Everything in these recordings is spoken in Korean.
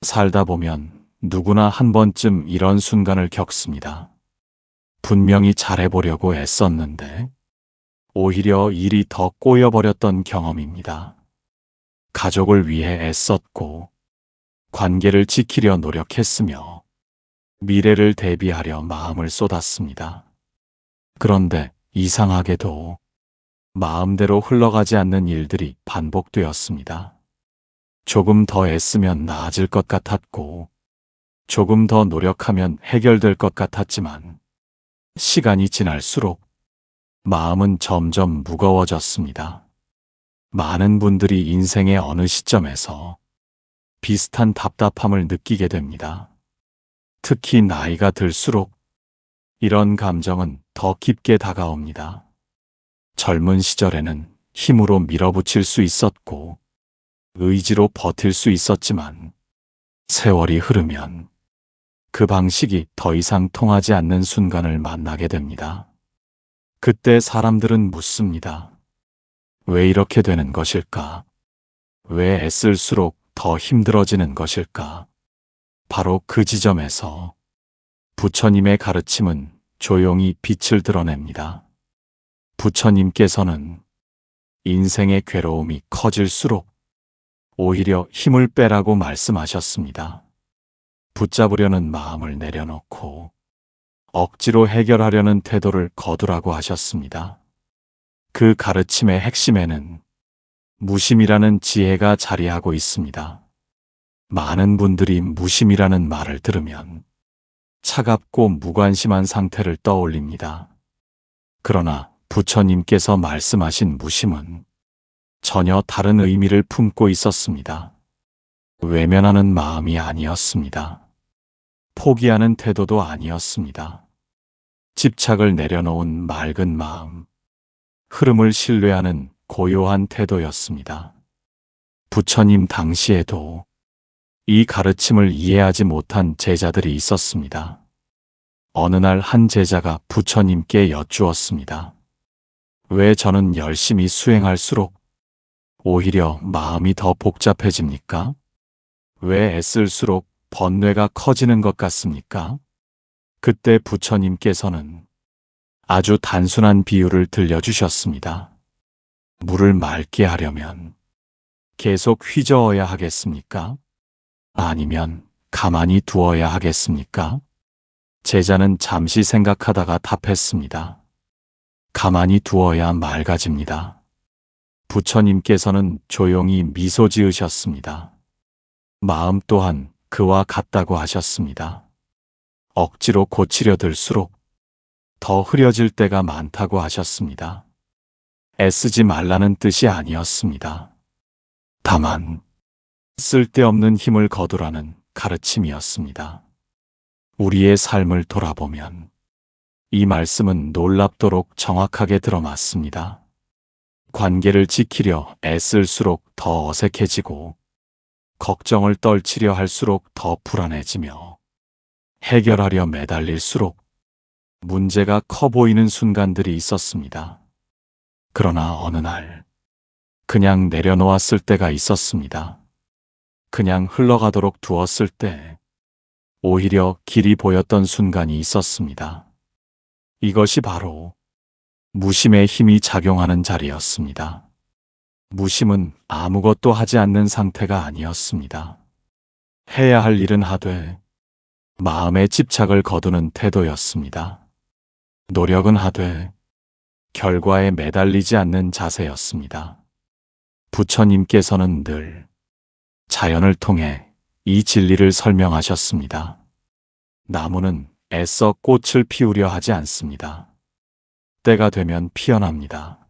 살다 보면 누구나 한 번쯤 이런 순간을 겪습니다. 분명히 잘해보려고 애썼는데 오히려 일이 더 꼬여버렸던 경험입니다. 가족을 위해 애썼고 관계를 지키려 노력했으며 미래를 대비하려 마음을 쏟았습니다. 그런데 이상하게도 마음대로 흘러가지 않는 일들이 반복되었습니다. 조금 더 애쓰면 나아질 것 같았고 조금 더 노력하면 해결될 것 같았지만 시간이 지날수록 마음은 점점 무거워졌습니다. 많은 분들이 인생의 어느 시점에서 비슷한 답답함을 느끼게 됩니다. 특히 나이가 들수록 이런 감정은 더 깊게 다가옵니다. 젊은 시절에는 힘으로 밀어붙일 수 있었고 의지로 버틸 수 있었지만 세월이 흐르면 그 방식이 더 이상 통하지 않는 순간을 만나게 됩니다. 그때 사람들은 묻습니다. 왜 이렇게 되는 것일까? 왜 애쓸수록 더 힘들어지는 것일까? 바로 그 지점에서 부처님의 가르침은 조용히 빛을 드러냅니다. 부처님께서는 인생의 괴로움이 커질수록 오히려 힘을 빼라고 말씀하셨습니다. 붙잡으려는 마음을 내려놓고 억지로 해결하려는 태도를 거두라고 하셨습니다. 그 가르침의 핵심에는 무심이라는 지혜가 자리하고 있습니다. 많은 분들이 무심이라는 말을 들으면 차갑고 무관심한 상태를 떠올립니다. 그러나 부처님께서 말씀하신 무심은 전혀 다른 의미를 품고 있었습니다. 외면하는 마음이 아니었습니다. 포기하는 태도도 아니었습니다. 집착을 내려놓은 맑은 마음, 흐름을 신뢰하는 고요한 태도였습니다. 부처님 당시에도 이 가르침을 이해하지 못한 제자들이 있었습니다. 어느 날 한 제자가 부처님께 여쭈었습니다. 왜 저는 열심히 수행할수록 오히려 마음이 더 복잡해집니까? 왜 애쓸수록 번뇌가 커지는 것 같습니까? 그때 부처님께서는 아주 단순한 비유를 들려주셨습니다. 물을 맑게 하려면 계속 휘저어야 하겠습니까? 아니면 가만히 두어야 하겠습니까? 제자는 잠시 생각하다가 답했습니다. 가만히 두어야 맑아집니다. 부처님께서는 조용히 미소 지으셨습니다. 마음 또한 그와 같다고 하셨습니다. 억지로 고치려 들수록 더 흐려질 때가 많다고 하셨습니다. 애쓰지 말라는 뜻이 아니었습니다. 다만 쓸데없는 힘을 거두라는 가르침이었습니다. 우리의 삶을 돌아보면 이 말씀은 놀랍도록 정확하게 들어맞습니다. 관계를 지키려 애쓸수록 더 어색해지고 걱정을 떨치려 할수록 더 불안해지며 해결하려 매달릴수록 문제가 커 보이는 순간들이 있었습니다. 그러나 어느 날 그냥 내려놓았을 때가 있었습니다. 그냥 흘러가도록 두었을 때 오히려 길이 보였던 순간이 있었습니다. 이것이 바로 무심의 힘이 작용하는 자리였습니다. 무심은 아무것도 하지 않는 상태가 아니었습니다. 해야 할 일은 하되 마음의 집착을 거두는 태도였습니다. 노력은 하되 결과에 매달리지 않는 자세였습니다. 부처님께서는 늘 자연을 통해 이 진리를 설명하셨습니다. 나무는 애써 꽃을 피우려 하지 않습니다. 때가 되면 피어납니다.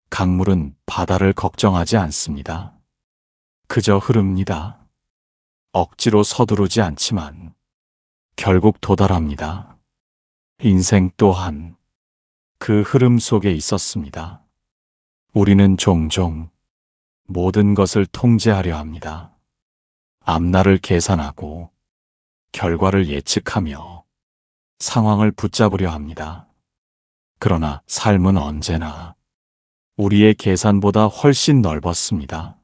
강물은 바다를 걱정하지 않습니다. 그저 흐릅니다. 억지로 서두르지 않지만 결국 도달합니다. 인생 또한 그 흐름 속에 있었습니다. 우리는 종종 모든 것을 통제하려 합니다. 앞날을 계산하고 결과를 예측하며 상황을 붙잡으려 합니다. 그러나 삶은 언제나 우리의 계산보다 훨씬 넓었습니다.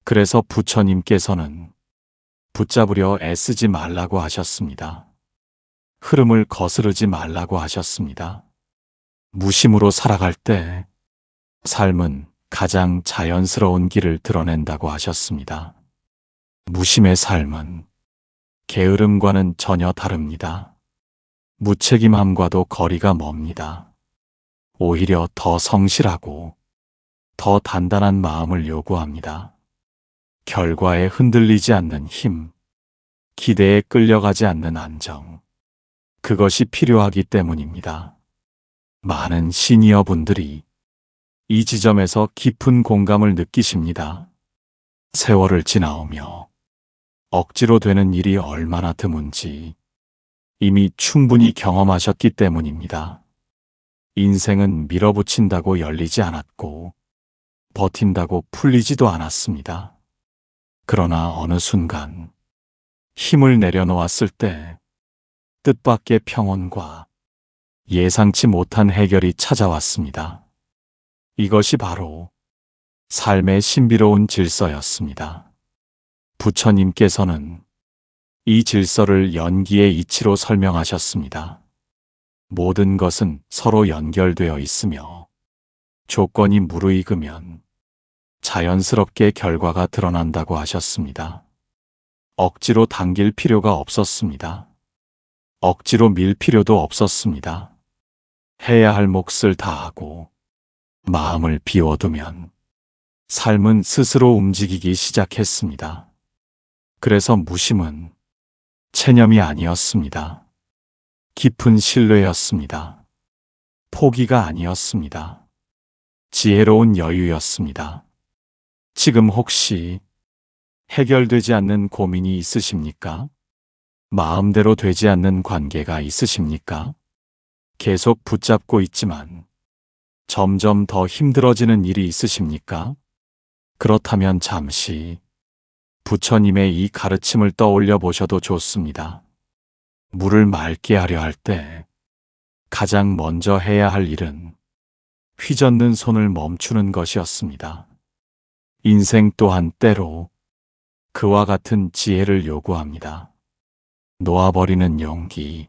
그래서 부처님께서는 붙잡으려 애쓰지 말라고 하셨습니다. 흐름을 거스르지 말라고 하셨습니다. 무심으로 살아갈 때 삶은 가장 자연스러운 길을 드러낸다고 하셨습니다. 무심의 삶은 게으름과는 전혀 다릅니다. 무책임함과도 거리가 멉니다. 오히려 더 성실하고 더 단단한 마음을 요구합니다. 결과에 흔들리지 않는 힘, 기대에 끌려가지 않는 안정, 그것이 필요하기 때문입니다. 많은 시니어 분들이 이 지점에서 깊은 공감을 느끼십니다. 세월을 지나오며 억지로 되는 일이 얼마나 드문지 이미 충분히 경험하셨기 때문입니다. 인생은 밀어붙인다고 열리지 않았고 버틴다고 풀리지도 않았습니다. 그러나 어느 순간 힘을 내려놓았을 때 뜻밖의 평온과 예상치 못한 해결이 찾아왔습니다. 이것이 바로 삶의 신비로운 질서였습니다. 부처님께서는 이 질서를 연기의 이치로 설명하셨습니다. 모든 것은 서로 연결되어 있으며 조건이 무르익으면 자연스럽게 결과가 드러난다고 하셨습니다. 억지로 당길 필요가 없었습니다. 억지로 밀 필요도 없었습니다. 해야 할 몫을 다하고 마음을 비워두면 삶은 스스로 움직이기 시작했습니다. 그래서 무심은 체념이 아니었습니다. 깊은 신뢰였습니다. 포기가 아니었습니다. 지혜로운 여유였습니다. 지금 혹시 해결되지 않는 고민이 있으십니까? 마음대로 되지 않는 관계가 있으십니까? 계속 붙잡고 있지만 점점 더 힘들어지는 일이 있으십니까? 그렇다면 잠시 부처님의 이 가르침을 떠올려 보셔도 좋습니다. 물을 맑게 하려 할 때 가장 먼저 해야 할 일은 휘젓는 손을 멈추는 것이었습니다. 인생 또한 때로 그와 같은 지혜를 요구합니다. 놓아버리는 용기,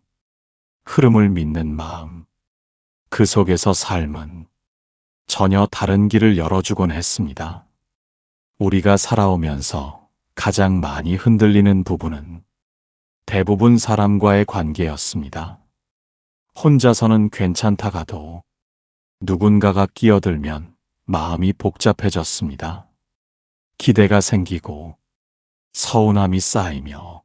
흐름을 믿는 마음, 그 속에서 삶은 전혀 다른 길을 열어주곤 했습니다. 우리가 살아오면서 가장 많이 흔들리는 부분은 대부분 사람과의 관계였습니다. 혼자서는 괜찮다가도 누군가가 끼어들면 마음이 복잡해졌습니다. 기대가 생기고 서운함이 쌓이며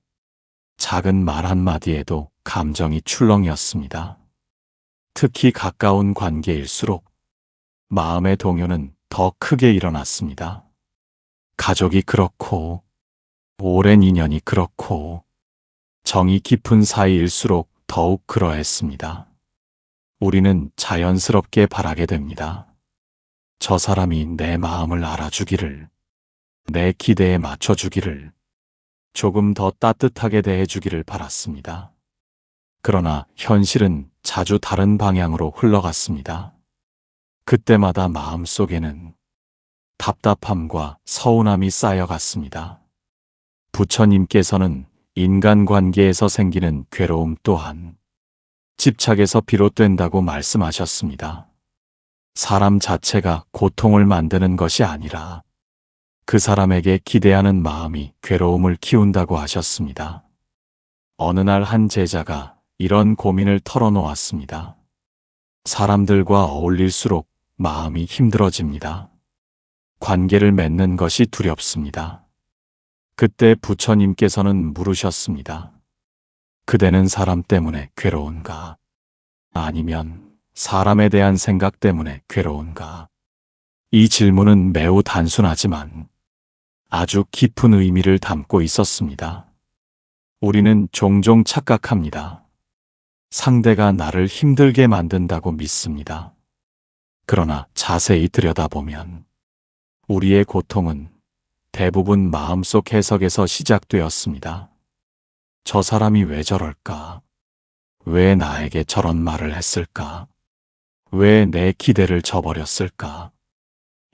작은 말 한마디에도 감정이 출렁였습니다. 특히 가까운 관계일수록 마음의 동요는 더 크게 일어났습니다. 가족이 그렇고 오랜 인연이 그렇고 정이 깊은 사이일수록 더욱 그러했습니다. 우리는 자연스럽게 바라게 됩니다. 저 사람이 내 마음을 알아주기를, 내 기대에 맞춰주기를, 조금 더 따뜻하게 대해주기를 바랐습니다. 그러나 현실은 자주 다른 방향으로 흘러갔습니다. 그때마다 마음속에는 답답함과 서운함이 쌓여갔습니다. 부처님께서는 인간관계에서 생기는 괴로움 또한 집착에서 비롯된다고 말씀하셨습니다. 사람 자체가 고통을 만드는 것이 아니라 그 사람에게 기대하는 마음이 괴로움을 키운다고 하셨습니다. 어느 날 한 제자가 이런 고민을 털어놓았습니다. 사람들과 어울릴수록 마음이 힘들어집니다. 관계를 맺는 것이 두렵습니다. 그때 부처님께서는 물으셨습니다. 그대는 사람 때문에 괴로운가? 아니면 사람에 대한 생각 때문에 괴로운가? 이 질문은 매우 단순하지만 아주 깊은 의미를 담고 있었습니다. 우리는 종종 착각합니다. 상대가 나를 힘들게 만든다고 믿습니다. 그러나 자세히 들여다보면 우리의 고통은 대부분 마음속 해석에서 시작되었습니다. 저 사람이 왜 저럴까? 왜 나에게 저런 말을 했을까? 왜 내 기대를 저버렸을까?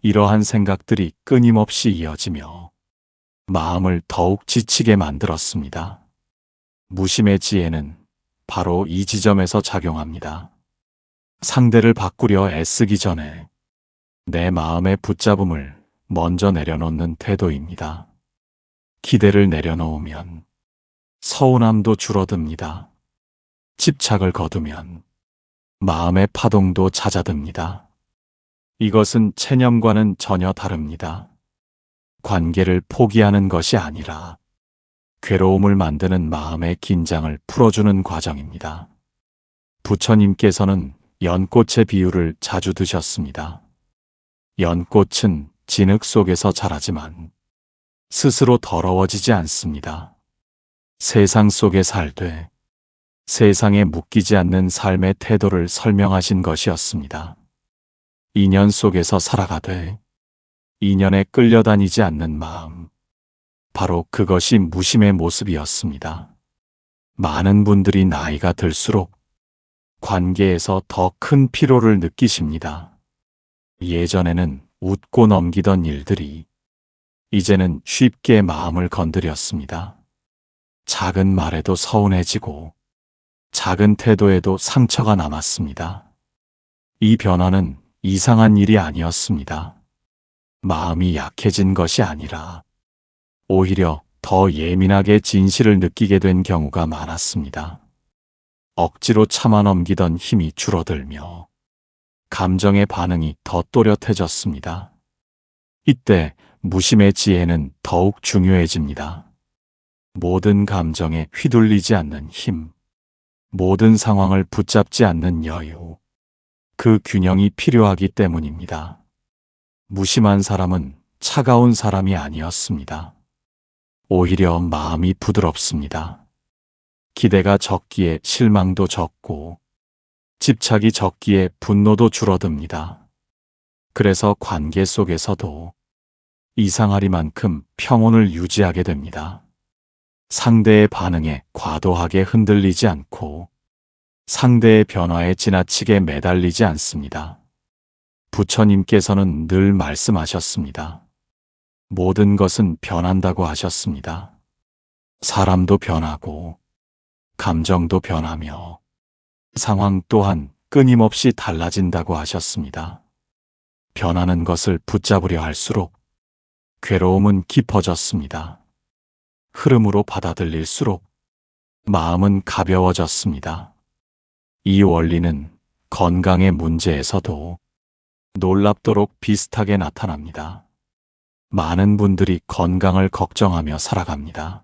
이러한 생각들이 끊임없이 이어지며 마음을 더욱 지치게 만들었습니다. 무심의 지혜는 바로 이 지점에서 작용합니다. 상대를 바꾸려 애쓰기 전에 내 마음의 붙잡음을 먼저 내려놓는 태도입니다. 기대를 내려놓으면 서운함도 줄어듭니다. 집착을 거두면 마음의 파동도 잦아듭니다. 이것은 체념과는 전혀 다릅니다. 관계를 포기하는 것이 아니라 괴로움을 만드는 마음의 긴장을 풀어주는 과정입니다. 부처님께서는 연꽃의 비유를 자주 드셨습니다. 연꽃은 진흙 속에서 자라지만 스스로 더러워지지 않습니다. 세상 속에 살되 세상에 묶이지 않는 삶의 태도를 설명하신 것이었습니다. 인연 속에서 살아가되 인연에 끌려다니지 않는 마음, 바로 그것이 무심의 모습이었습니다. 많은 분들이 나이가 들수록 관계에서 더 큰 피로를 느끼십니다. 예전에는 웃고 넘기던 일들이 이제는 쉽게 마음을 건드렸습니다. 작은 말에도 서운해지고 작은 태도에도 상처가 남았습니다. 이 변화는 이상한 일이 아니었습니다. 마음이 약해진 것이 아니라 오히려 더 예민하게 진실을 느끼게 된 경우가 많았습니다. 억지로 참아 넘기던 힘이 줄어들며 감정의 반응이 더 또렷해졌습니다. 이때 무심의 지혜는 더욱 중요해집니다. 모든 감정에 휘둘리지 않는 힘, 모든 상황을 붙잡지 않는 여유, 그 균형이 필요하기 때문입니다. 무심한 사람은 차가운 사람이 아니었습니다. 오히려 마음이 부드럽습니다. 기대가 적기에 실망도 적고 집착이 적기에 분노도 줄어듭니다. 그래서 관계 속에서도 이상하리만큼 평온을 유지하게 됩니다. 상대의 반응에 과도하게 흔들리지 않고 상대의 변화에 지나치게 매달리지 않습니다. 부처님께서는 늘 말씀하셨습니다. 모든 것은 변한다고 하셨습니다. 사람도 변하고 감정도 변하며 상황 또한 끊임없이 달라진다고 하셨습니다. 변하는 것을 붙잡으려 할수록 괴로움은 깊어졌습니다. 흐름으로 받아들일수록 마음은 가벼워졌습니다. 이 원리는 건강의 문제에서도 놀랍도록 비슷하게 나타납니다. 많은 분들이 건강을 걱정하며 살아갑니다.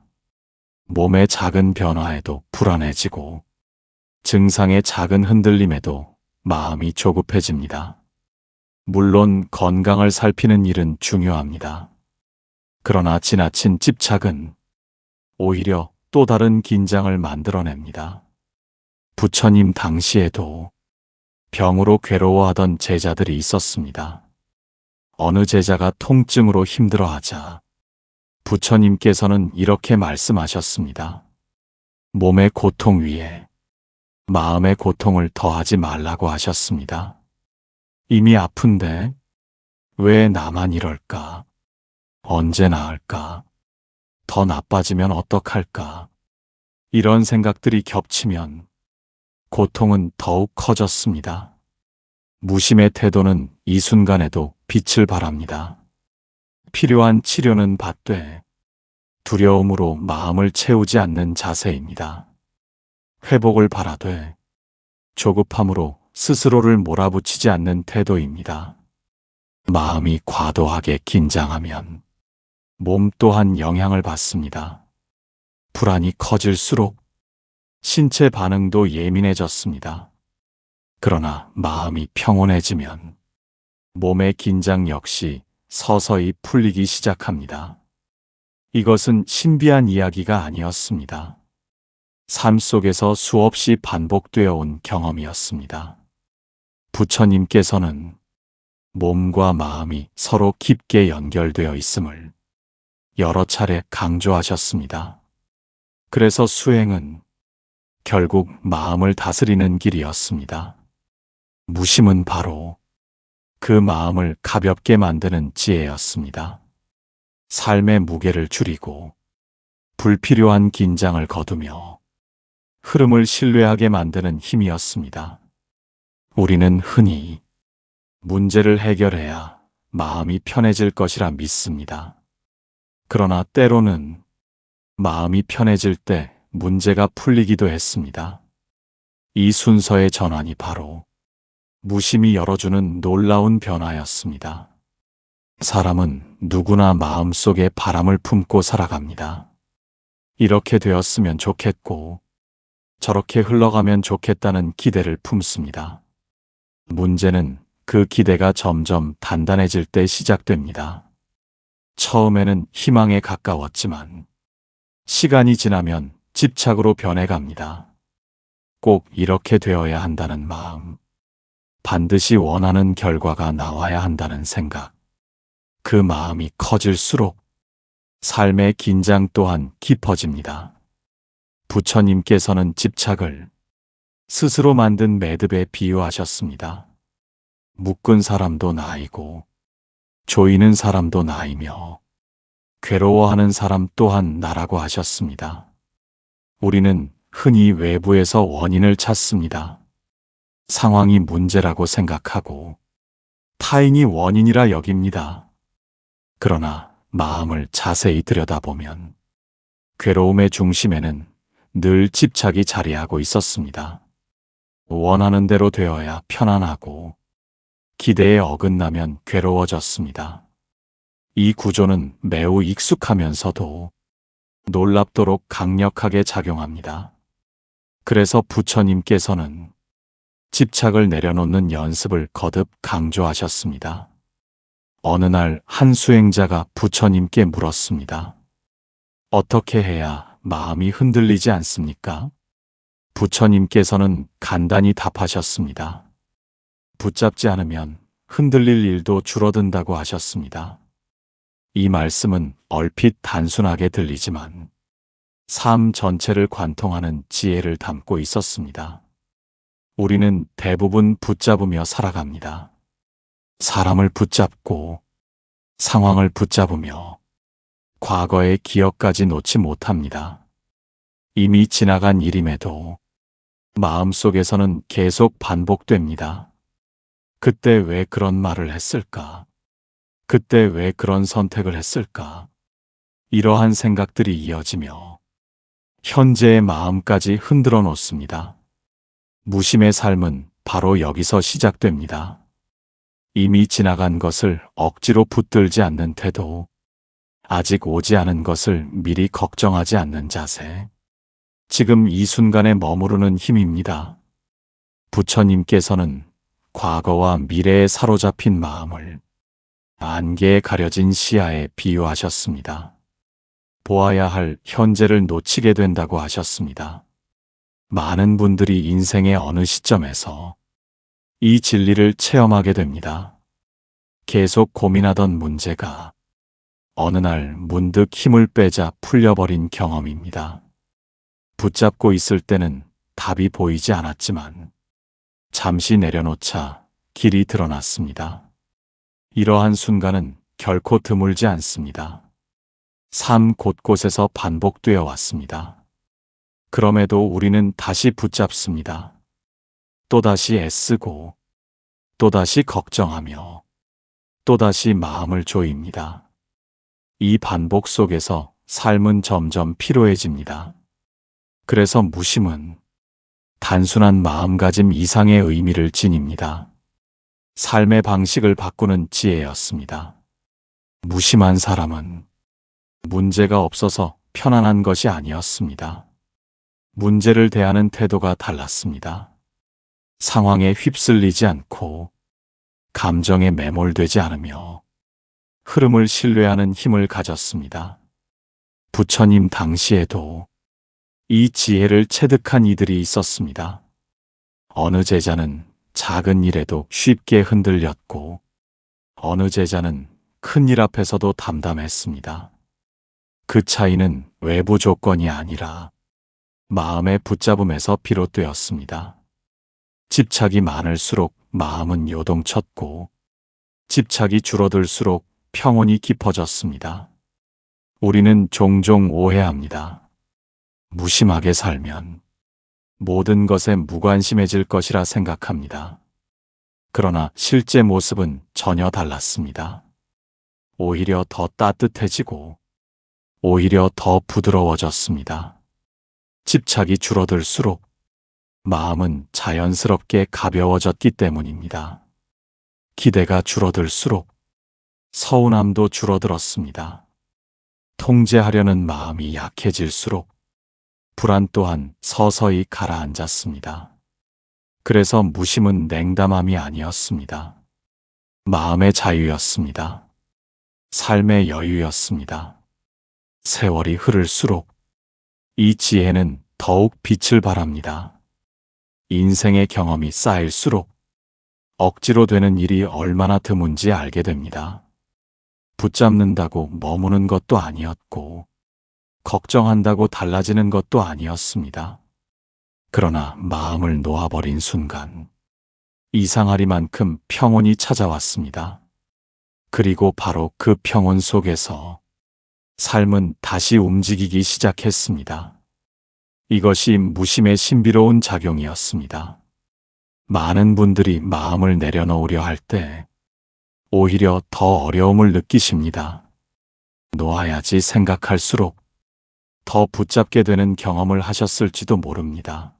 몸의 작은 변화에도 불안해지고 증상의 작은 흔들림에도 마음이 조급해집니다. 물론 건강을 살피는 일은 중요합니다. 그러나 지나친 집착은 오히려 또 다른 긴장을 만들어냅니다. 부처님 당시에도 병으로 괴로워하던 제자들이 있었습니다. 어느 제자가 통증으로 힘들어하자 부처님께서는 이렇게 말씀하셨습니다. 몸의 고통 위에 마음의 고통을 더하지 말라고 하셨습니다. 이미 아픈데 왜 나만 이럴까? 언제 나을까? 더 나빠지면 어떡할까? 이런 생각들이 겹치면 고통은 더욱 커졌습니다. 무심의 태도는 이 순간에도 빛을 발합니다. 필요한 치료는 받되 두려움으로 마음을 채우지 않는 자세입니다. 회복을 바라되 조급함으로 스스로를 몰아붙이지 않는 태도입니다. 마음이 과도하게 긴장하면 몸 또한 영향을 받습니다. 불안이 커질수록 신체 반응도 예민해졌습니다. 그러나 마음이 평온해지면 몸의 긴장 역시 서서히 풀리기 시작합니다. 이것은 신비한 이야기가 아니었습니다. 삶 속에서 수없이 반복되어 온 경험이었습니다. 부처님께서는 몸과 마음이 서로 깊게 연결되어 있음을 여러 차례 강조하셨습니다. 그래서 수행은 결국 마음을 다스리는 길이었습니다. 무심은 바로 그 마음을 가볍게 만드는 지혜였습니다. 삶의 무게를 줄이고 불필요한 긴장을 거두며 흐름을 신뢰하게 만드는 힘이었습니다. 우리는 흔히 문제를 해결해야 마음이 편해질 것이라 믿습니다. 그러나 때로는 마음이 편해질 때 문제가 풀리기도 했습니다. 이 순서의 전환이 바로 무심히 열어주는 놀라운 변화였습니다. 사람은 누구나 마음속에 바람을 품고 살아갑니다. 이렇게 되었으면 좋겠고 저렇게 흘러가면 좋겠다는 기대를 품습니다. 문제는 그 기대가 점점 단단해질 때 시작됩니다. 처음에는 희망에 가까웠지만 시간이 지나면 집착으로 변해갑니다. 꼭 이렇게 되어야 한다는 마음, 반드시 원하는 결과가 나와야 한다는 생각, 그 마음이 커질수록 삶의 긴장 또한 깊어집니다. 부처님께서는 집착을 스스로 만든 매듭에 비유하셨습니다. 묶은 사람도 나이고 조이는 사람도 나이며 괴로워하는 사람 또한 나라고 하셨습니다. 우리는 흔히 외부에서 원인을 찾습니다. 상황이 문제라고 생각하고 타인이 원인이라 여깁니다. 그러나 마음을 자세히 들여다보면 괴로움의 중심에는 늘 집착이 자리하고 있었습니다. 원하는 대로 되어야 편안하고 기대에 어긋나면 괴로워졌습니다. 이 구조는 매우 익숙하면서도 놀랍도록 강력하게 작용합니다. 그래서 부처님께서는 집착을 내려놓는 연습을 거듭 강조하셨습니다. 어느 날 한 수행자가 부처님께 물었습니다. 어떻게 해야 마음이 흔들리지 않습니까? 부처님께서는 간단히 답하셨습니다. 붙잡지 않으면 흔들릴 일도 줄어든다고 하셨습니다. 이 말씀은 얼핏 단순하게 들리지만 삶 전체를 관통하는 지혜를 담고 있었습니다. 우리는 대부분 붙잡으며 살아갑니다. 사람을 붙잡고 상황을 붙잡으며 과거의 기억까지 놓지 못합니다. 이미 지나간 일임에도 마음속에서는 계속 반복됩니다. 그때 왜 그런 말을 했을까? 그때 왜 그런 선택을 했을까? 이러한 생각들이 이어지며 현재의 마음까지 흔들어 놓습니다. 무심의 삶은 바로 여기서 시작됩니다. 이미 지나간 것을 억지로 붙들지 않는 태도, 아직 오지 않은 것을 미리 걱정하지 않는 자세, 지금 이 순간에 머무르는 힘입니다. 부처님께서는 과거와 미래에 사로잡힌 마음을 안개에 가려진 시야에 비유하셨습니다. 보아야 할 현재를 놓치게 된다고 하셨습니다. 많은 분들이 인생의 어느 시점에서 이 진리를 체험하게 됩니다. 계속 고민하던 문제가 어느 날 문득 힘을 빼자 풀려버린 경험입니다. 붙잡고 있을 때는 답이 보이지 않았지만 잠시 내려놓자 길이 드러났습니다. 이러한 순간은 결코 드물지 않습니다. 삶 곳곳에서 반복되어 왔습니다. 그럼에도 우리는 다시 붙잡습니다. 또다시 애쓰고 또다시 걱정하며 또다시 마음을 조입니다. 이 반복 속에서 삶은 점점 피로해집니다. 그래서 무심은 단순한 마음가짐 이상의 의미를 지닙니다. 삶의 방식을 바꾸는 지혜였습니다. 무심한 사람은 문제가 없어서 편안한 것이 아니었습니다. 문제를 대하는 태도가 달랐습니다. 상황에 휩쓸리지 않고 감정에 매몰되지 않으며 흐름을 신뢰하는 힘을 가졌습니다. 부처님 당시에도 이 지혜를 체득한 이들이 있었습니다. 어느 제자는 작은 일에도 쉽게 흔들렸고 어느 제자는 큰 일 앞에서도 담담했습니다. 그 차이는 외부 조건이 아니라 마음의 붙잡음에서 비롯되었습니다. 집착이 많을수록 마음은 요동쳤고 집착이 줄어들수록 평온이 깊어졌습니다. 우리는 종종 오해합니다. 무심하게 살면 모든 것에 무관심해질 것이라 생각합니다. 그러나 실제 모습은 전혀 달랐습니다. 오히려 더 따뜻해지고 오히려 더 부드러워졌습니다. 집착이 줄어들수록 마음은 자연스럽게 가벼워졌기 때문입니다. 기대가 줄어들수록 서운함도 줄어들었습니다. 통제하려는 마음이 약해질수록 불안 또한 서서히 가라앉았습니다. 그래서 무심은 냉담함이 아니었습니다. 마음의 자유였습니다. 삶의 여유였습니다. 세월이 흐를수록 이 지혜는 더욱 빛을 발합니다. 인생의 경험이 쌓일수록 억지로 되는 일이 얼마나 드문지 알게 됩니다. 붙잡는다고 머무는 것도 아니었고 걱정한다고 달라지는 것도 아니었습니다. 그러나 마음을 놓아버린 순간 이상하리만큼 평온이 찾아왔습니다. 그리고 바로 그 평온 속에서 삶은 다시 움직이기 시작했습니다. 이것이 무심의 신비로운 작용이었습니다. 많은 분들이 마음을 내려놓으려 할 때 오히려 더 어려움을 느끼십니다. 놓아야지 생각할수록 더 붙잡게 되는 경험을 하셨을지도 모릅니다.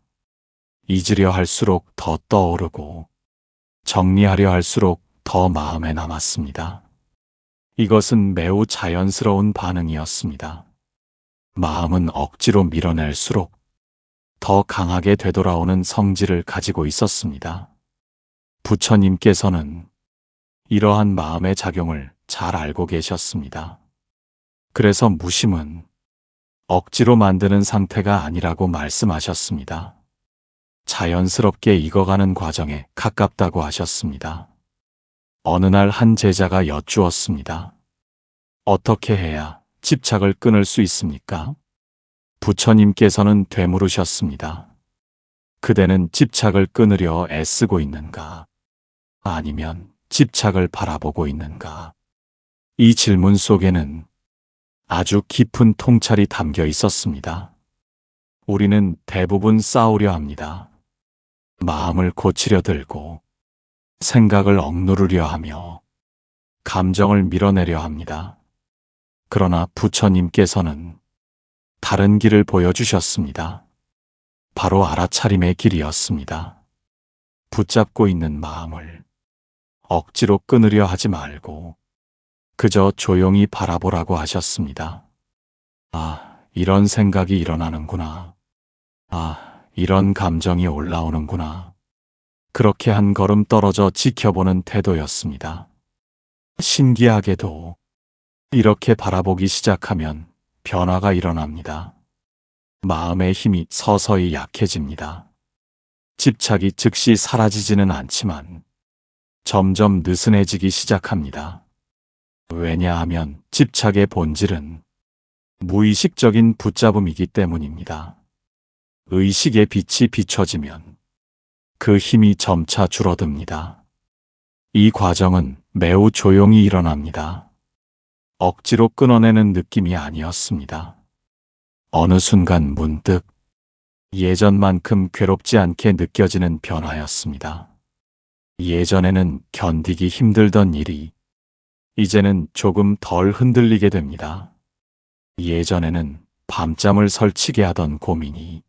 잊으려 할수록 더 떠오르고 정리하려 할수록 더 마음에 남았습니다. 이것은 매우 자연스러운 반응이었습니다. 마음은 억지로 밀어낼수록 더 강하게 되돌아오는 성질을 가지고 있었습니다. 부처님께서는 이러한 마음의 작용을 잘 알고 계셨습니다. 그래서 무심은 억지로 만드는 상태가 아니라고 말씀하셨습니다. 자연스럽게 익어가는 과정에 가깝다고 하셨습니다. 어느 날 한 제자가 여쭈었습니다. 어떻게 해야 집착을 끊을 수 있습니까? 부처님께서는 되물으셨습니다. 그대는 집착을 끊으려 애쓰고 있는가? 아니면 집착을 바라보고 있는가? 이 질문 속에는 아주 깊은 통찰이 담겨 있었습니다. 우리는 대부분 싸우려 합니다. 마음을 고치려 들고 생각을 억누르려 하며 감정을 밀어내려 합니다. 그러나 부처님께서는 다른 길을 보여주셨습니다. 바로 알아차림의 길이었습니다. 붙잡고 있는 마음을 억지로 끊으려 하지 말고 그저 조용히 바라보라고 하셨습니다. 아, 이런 생각이 일어나는구나. 아, 이런 감정이 올라오는구나. 그렇게 한 걸음 떨어져 지켜보는 태도였습니다. 신기하게도 이렇게 바라보기 시작하면 변화가 일어납니다. 마음의 힘이 서서히 약해집니다. 집착이 즉시 사라지지는 않지만 점점 느슨해지기 시작합니다. 왜냐하면 집착의 본질은 무의식적인 붙잡음이기 때문입니다. 의식의 빛이 비춰지면 그 힘이 점차 줄어듭니다. 이 과정은 매우 조용히 일어납니다. 억지로 끊어내는 느낌이 아니었습니다. 어느 순간 문득 예전만큼 괴롭지 않게 느껴지는 변화였습니다. 예전에는 견디기 힘들던 일이 이제는 조금 덜 흔들리게 됩니다. 예전에는 밤잠을 설치게 하던 고민이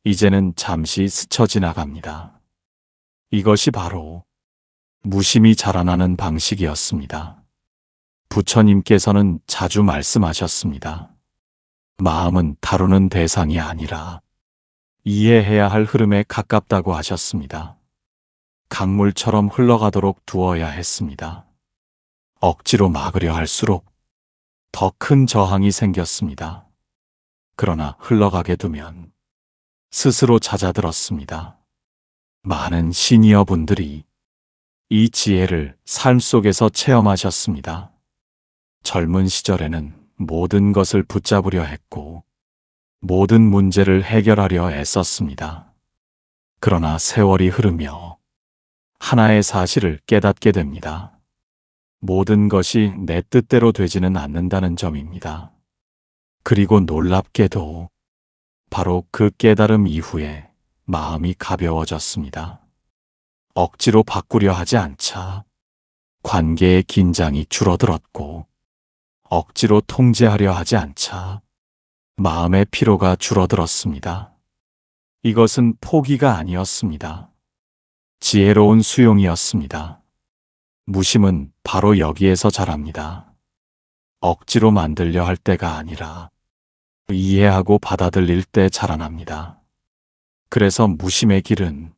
이제는 잠시 스쳐 지나갑니다. 이것이 바로 무심이 자라나는 방식이었습니다. 부처님께서는 자주 말씀하셨습니다. 마음은 다루는 대상이 아니라 이해해야 할 흐름에 가깝다고 하셨습니다. 강물처럼 흘러가도록 두어야 했습니다. 억지로 막으려 할수록 더 큰 저항이 생겼습니다. 그러나 흘러가게 두면 스스로 잦아들었습니다. 많은 시니어 분들이 이 지혜를 삶 속에서 체험하셨습니다. 젊은 시절에는 모든 것을 붙잡으려 했고 모든 문제를 해결하려 애썼습니다. 그러나 세월이 흐르며 하나의 사실을 깨닫게 됩니다. 모든 것이 내 뜻대로 되지는 않는다는 점입니다. 그리고 놀랍게도 바로 그 깨달음 이후에 마음이 가벼워졌습니다. 억지로 바꾸려 하지 않자 관계의 긴장이 줄어들었고, 억지로 통제하려 하지 않자 마음의 피로가 줄어들었습니다. 이것은 포기가 아니었습니다. 지혜로운 수용이었습니다. 무심은 바로 여기에서 자랍니다. 억지로 만들려 할 때가 아니라 이해하고 받아들일 때 자라납니다. 그래서 무심의 길은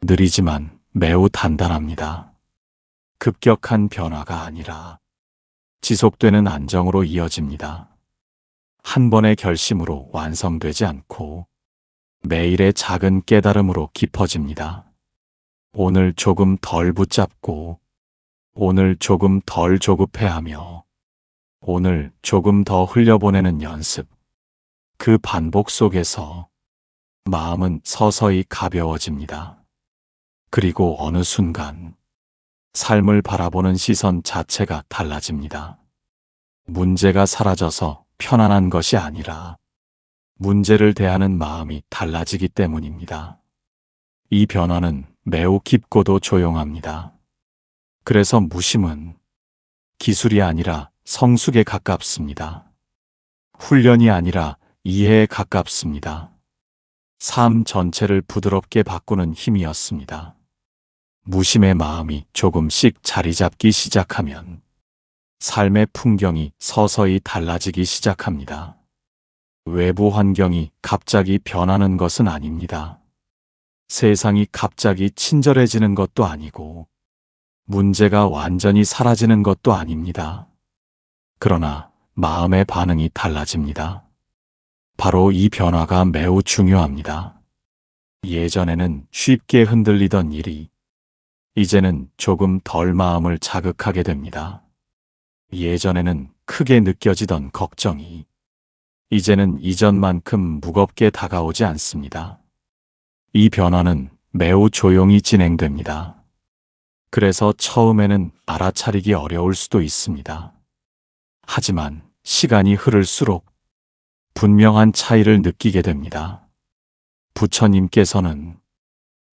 느리지만 매우 단단합니다. 급격한 변화가 아니라 지속되는 안정으로 이어집니다. 한 번의 결심으로 완성되지 않고 매일의 작은 깨달음으로 깊어집니다. 오늘 조금 덜 붙잡고, 오늘 조금 덜 조급해하며, 오늘 조금 더 흘려보내는 연습. 그 반복 속에서 마음은 서서히 가벼워집니다. 그리고 어느 순간 삶을 바라보는 시선 자체가 달라집니다. 문제가 사라져서 편안한 것이 아니라 문제를 대하는 마음이 달라지기 때문입니다. 이 변화는 매우 깊고도 조용합니다. 그래서 무심은 기술이 아니라 성숙에 가깝습니다. 훈련이 아니라 이해에 가깝습니다. 삶 전체를 부드럽게 바꾸는 힘이었습니다. 무심의 마음이 조금씩 자리 잡기 시작하면 삶의 풍경이 서서히 달라지기 시작합니다. 외부 환경이 갑자기 변하는 것은 아닙니다. 세상이 갑자기 친절해지는 것도 아니고 문제가 완전히 사라지는 것도 아닙니다. 그러나 마음의 반응이 달라집니다. 바로 이 변화가 매우 중요합니다. 예전에는 쉽게 흔들리던 일이 이제는 조금 덜 마음을 자극하게 됩니다. 예전에는 크게 느껴지던 걱정이 이제는 이전만큼 무겁게 다가오지 않습니다. 이 변화는 매우 조용히 진행됩니다. 그래서 처음에는 알아차리기 어려울 수도 있습니다. 하지만 시간이 흐를수록 분명한 차이를 느끼게 됩니다. 부처님께서는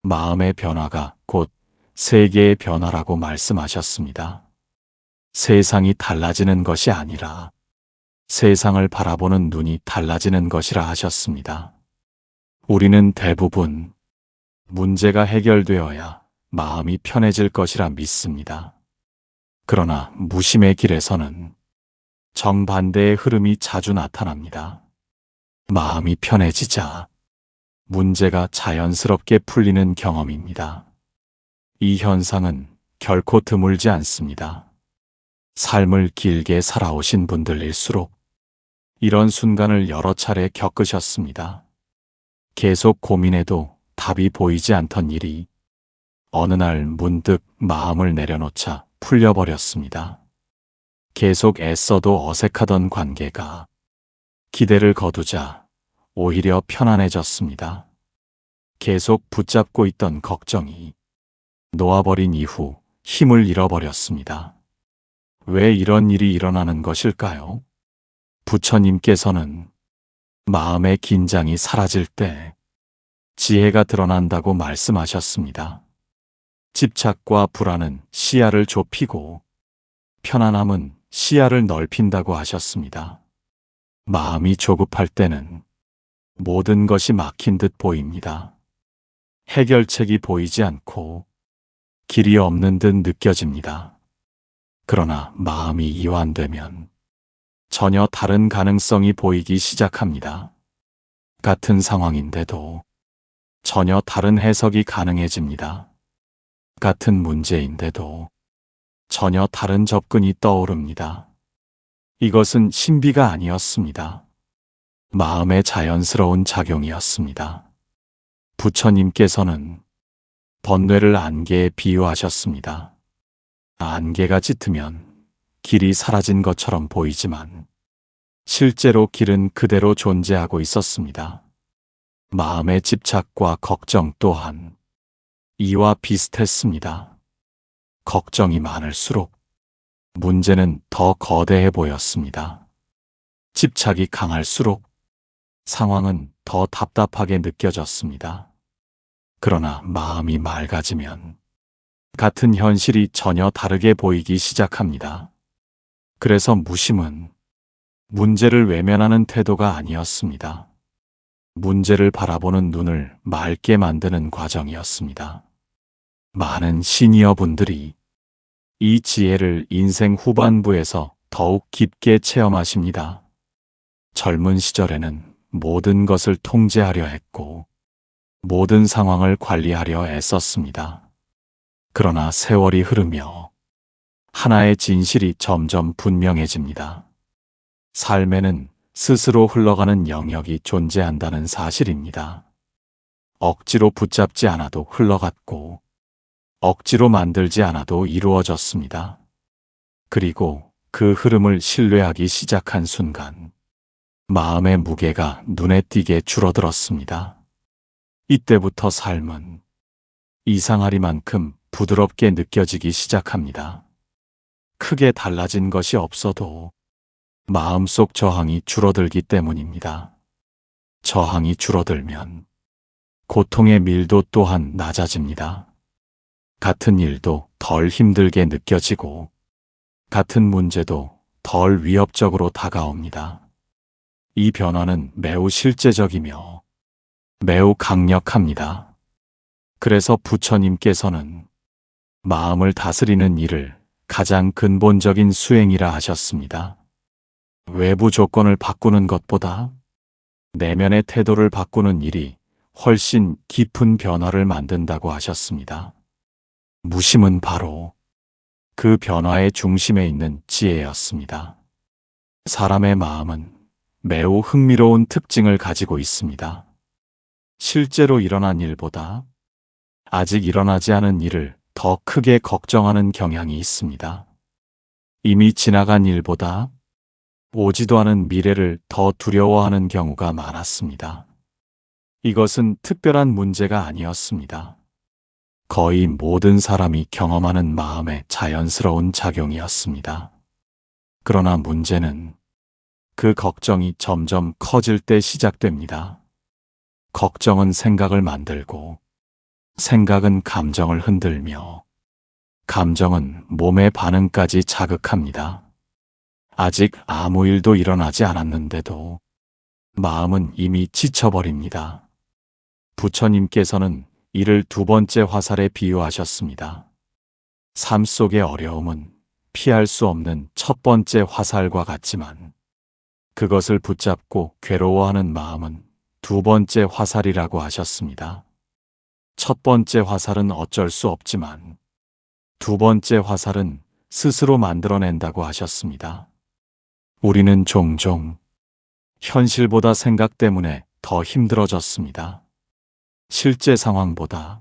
마음의 변화가 곧 세계의 변화라고 말씀하셨습니다. 세상이 달라지는 것이 아니라 세상을 바라보는 눈이 달라지는 것이라 하셨습니다. 우리는 대부분 문제가 해결되어야 마음이 편해질 것이라 믿습니다. 그러나 무심의 길에서는 정반대의 흐름이 자주 나타납니다. 마음이 편해지자 문제가 자연스럽게 풀리는 경험입니다. 이 현상은 결코 드물지 않습니다. 삶을 길게 살아오신 분들일수록 이런 순간을 여러 차례 겪으셨습니다. 계속 고민해도 답이 보이지 않던 일이 어느 날 문득 마음을 내려놓자 풀려버렸습니다. 계속 애써도 어색하던 관계가 기대를 거두자 오히려 편안해졌습니다. 계속 붙잡고 있던 걱정이 놓아버린 이후 힘을 잃어버렸습니다. 왜 이런 일이 일어나는 것일까요? 부처님께서는 마음의 긴장이 사라질 때 지혜가 드러난다고 말씀하셨습니다. 집착과 불안은 시야를 좁히고 편안함은 시야를 넓힌다고 하셨습니다. 마음이 조급할 때는 모든 것이 막힌 듯 보입니다. 해결책이 보이지 않고 길이 없는 듯 느껴집니다. 그러나 마음이 이완되면 전혀 다른 가능성이 보이기 시작합니다. 같은 상황인데도 전혀 다른 해석이 가능해집니다. 같은 문제인데도 전혀 다른 접근이 떠오릅니다. 이것은 신비가 아니었습니다. 마음의 자연스러운 작용이었습니다. 부처님께서는 번뇌를 안개에 비유하셨습니다. 안개가 짙으면 길이 사라진 것처럼 보이지만 실제로 길은 그대로 존재하고 있었습니다. 마음의 집착과 걱정 또한 이와 비슷했습니다. 걱정이 많을수록 문제는 더 거대해 보였습니다. 집착이 강할수록 상황은 더 답답하게 느껴졌습니다. 그러나 마음이 맑아지면 같은 현실이 전혀 다르게 보이기 시작합니다. 그래서 무심은 문제를 외면하는 태도가 아니었습니다. 문제를 바라보는 눈을 맑게 만드는 과정이었습니다. 많은 시니어 분들이 이 지혜를 인생 후반부에서 더욱 깊게 체험하십니다. 젊은 시절에는 모든 것을 통제하려 했고 모든 상황을 관리하려 애썼습니다. 그러나 세월이 흐르며 하나의 진실이 점점 분명해집니다. 삶에는 스스로 흘러가는 영역이 존재한다는 사실입니다. 억지로 붙잡지 않아도 흘러갔고 억지로 만들지 않아도 이루어졌습니다. 그리고 그 흐름을 신뢰하기 시작한 순간 마음의 무게가 눈에 띄게 줄어들었습니다. 이때부터 삶은 이상하리만큼 부드럽게 느껴지기 시작합니다. 크게 달라진 것이 없어도 마음속 저항이 줄어들기 때문입니다. 저항이 줄어들면 고통의 밀도 또한 낮아집니다. 같은 일도 덜 힘들게 느껴지고 같은 문제도 덜 위협적으로 다가옵니다. 이 변화는 매우 실제적이며 매우 강력합니다. 그래서 부처님께서는 마음을 다스리는 일을 가장 근본적인 수행이라 하셨습니다. 외부 조건을 바꾸는 것보다 내면의 태도를 바꾸는 일이 훨씬 깊은 변화를 만든다고 하셨습니다. 무심은 바로 그 변화의 중심에 있는 지혜였습니다. 사람의 마음은 매우 흥미로운 특징을 가지고 있습니다. 실제로 일어난 일보다 아직 일어나지 않은 일을 더 크게 걱정하는 경향이 있습니다. 이미 지나간 일보다 오지도 않은 미래를 더 두려워하는 경우가 많았습니다. 이것은 특별한 문제가 아니었습니다. 거의 모든 사람이 경험하는 마음의 자연스러운 작용이었습니다. 그러나 문제는 그 걱정이 점점 커질 때 시작됩니다. 걱정은 생각을 만들고 생각은 감정을 흔들며 감정은 몸의 반응까지 자극합니다. 아직 아무 일도 일어나지 않았는데도 마음은 이미 지쳐버립니다. 부처님께서는 이를 두 번째 화살에 비유하셨습니다. 삶 속의 어려움은 피할 수 없는 첫 번째 화살과 같지만 그것을 붙잡고 괴로워하는 마음은 두 번째 화살이라고 하셨습니다. 첫 번째 화살은 어쩔 수 없지만 두 번째 화살은 스스로 만들어낸다고 하셨습니다. 우리는 종종 현실보다 생각 때문에 더 힘들어졌습니다. 실제 상황보다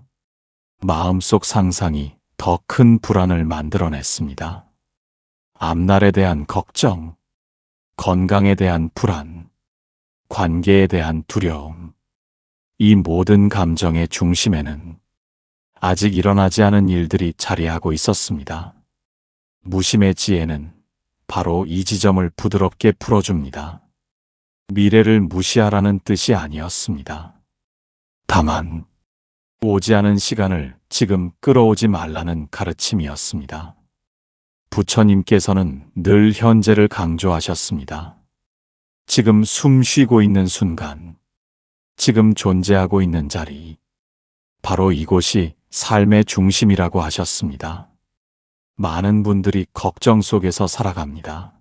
마음속 상상이 더 큰 불안을 만들어냈습니다. 앞날에 대한 걱정, 건강에 대한 불안, 관계에 대한 두려움, 이 모든 감정의 중심에는 아직 일어나지 않은 일들이 자리하고 있었습니다. 무심의 지혜는 바로 이 지점을 부드럽게 풀어줍니다. 미래를 무시하라는 뜻이 아니었습니다. 다만 오지 않은 시간을 지금 끌어오지 말라는 가르침이었습니다. 부처님께서는 늘 현재를 강조하셨습니다. 지금 숨 쉬고 있는 순간, 지금 존재하고 있는 자리, 바로 이곳이 삶의 중심이라고 하셨습니다. 많은 분들이 걱정 속에서 살아갑니다.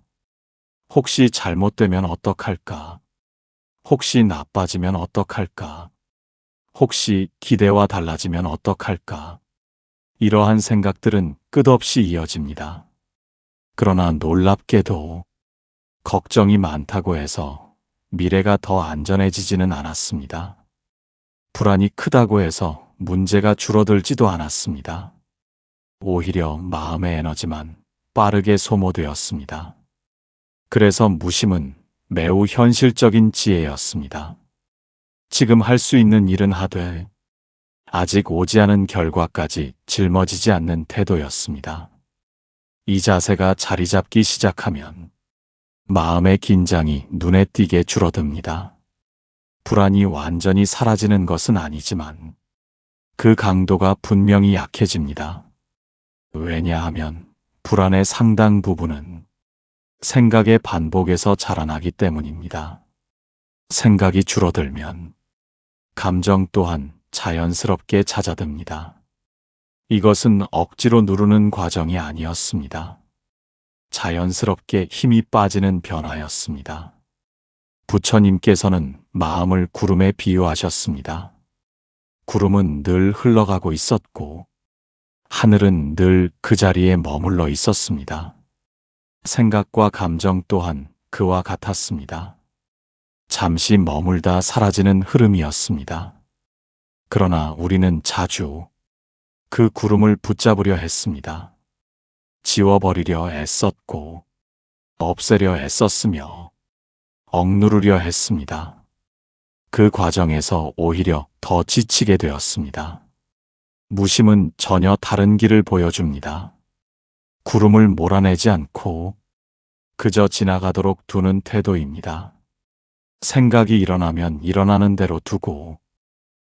혹시 잘못되면 어떡할까? 혹시 나빠지면 어떡할까? 혹시 기대와 달라지면 어떡할까? 이러한 생각들은 끝없이 이어집니다. 그러나 놀랍게도 걱정이 많다고 해서 미래가 더 안전해지지는 않았습니다. 불안이 크다고 해서 문제가 줄어들지도 않았습니다. 오히려 마음의 에너지만 빠르게 소모되었습니다. 그래서 무심은 매우 현실적인 지혜였습니다. 지금 할 수 있는 일은 하되 아직 오지 않은 결과까지 짊어지지 않는 태도였습니다. 이 자세가 자리 잡기 시작하면 마음의 긴장이 눈에 띄게 줄어듭니다. 불안이 완전히 사라지는 것은 아니지만 그 강도가 분명히 약해집니다. 왜냐하면 불안의 상당 부분은 생각의 반복에서 자라나기 때문입니다. 생각이 줄어들면 감정 또한 자연스럽게 잦아듭니다. 이것은 억지로 누르는 과정이 아니었습니다. 자연스럽게 힘이 빠지는 변화였습니다. 부처님께서는 마음을 구름에 비유하셨습니다. 구름은 늘 흘러가고 있었고 하늘은 늘 그 자리에 머물러 있었습니다. 생각과 감정 또한 그와 같았습니다. 잠시 머물다 사라지는 흐름이었습니다. 그러나 우리는 자주 그 구름을 붙잡으려 했습니다. 지워버리려 애썼고 없애려 애썼으며 억누르려 했습니다. 그 과정에서 오히려 더 지치게 되었습니다. 무심은 전혀 다른 길을 보여줍니다. 구름을 몰아내지 않고 그저 지나가도록 두는 태도입니다. 생각이 일어나면 일어나는 대로 두고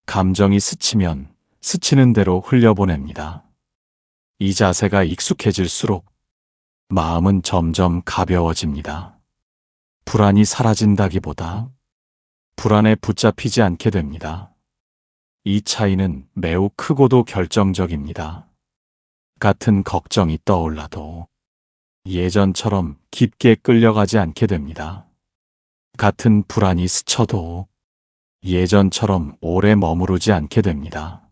감정이 스치면 스치는 대로 흘려보냅니다. 이 자세가 익숙해질수록 마음은 점점 가벼워집니다. 불안이 사라진다기보다 불안에 붙잡히지 않게 됩니다. 이 차이는 매우 크고도 결정적입니다. 같은 걱정이 떠올라도 예전처럼 깊게 끌려가지 않게 됩니다. 같은 불안이 스쳐도 예전처럼 오래 머무르지 않게 됩니다.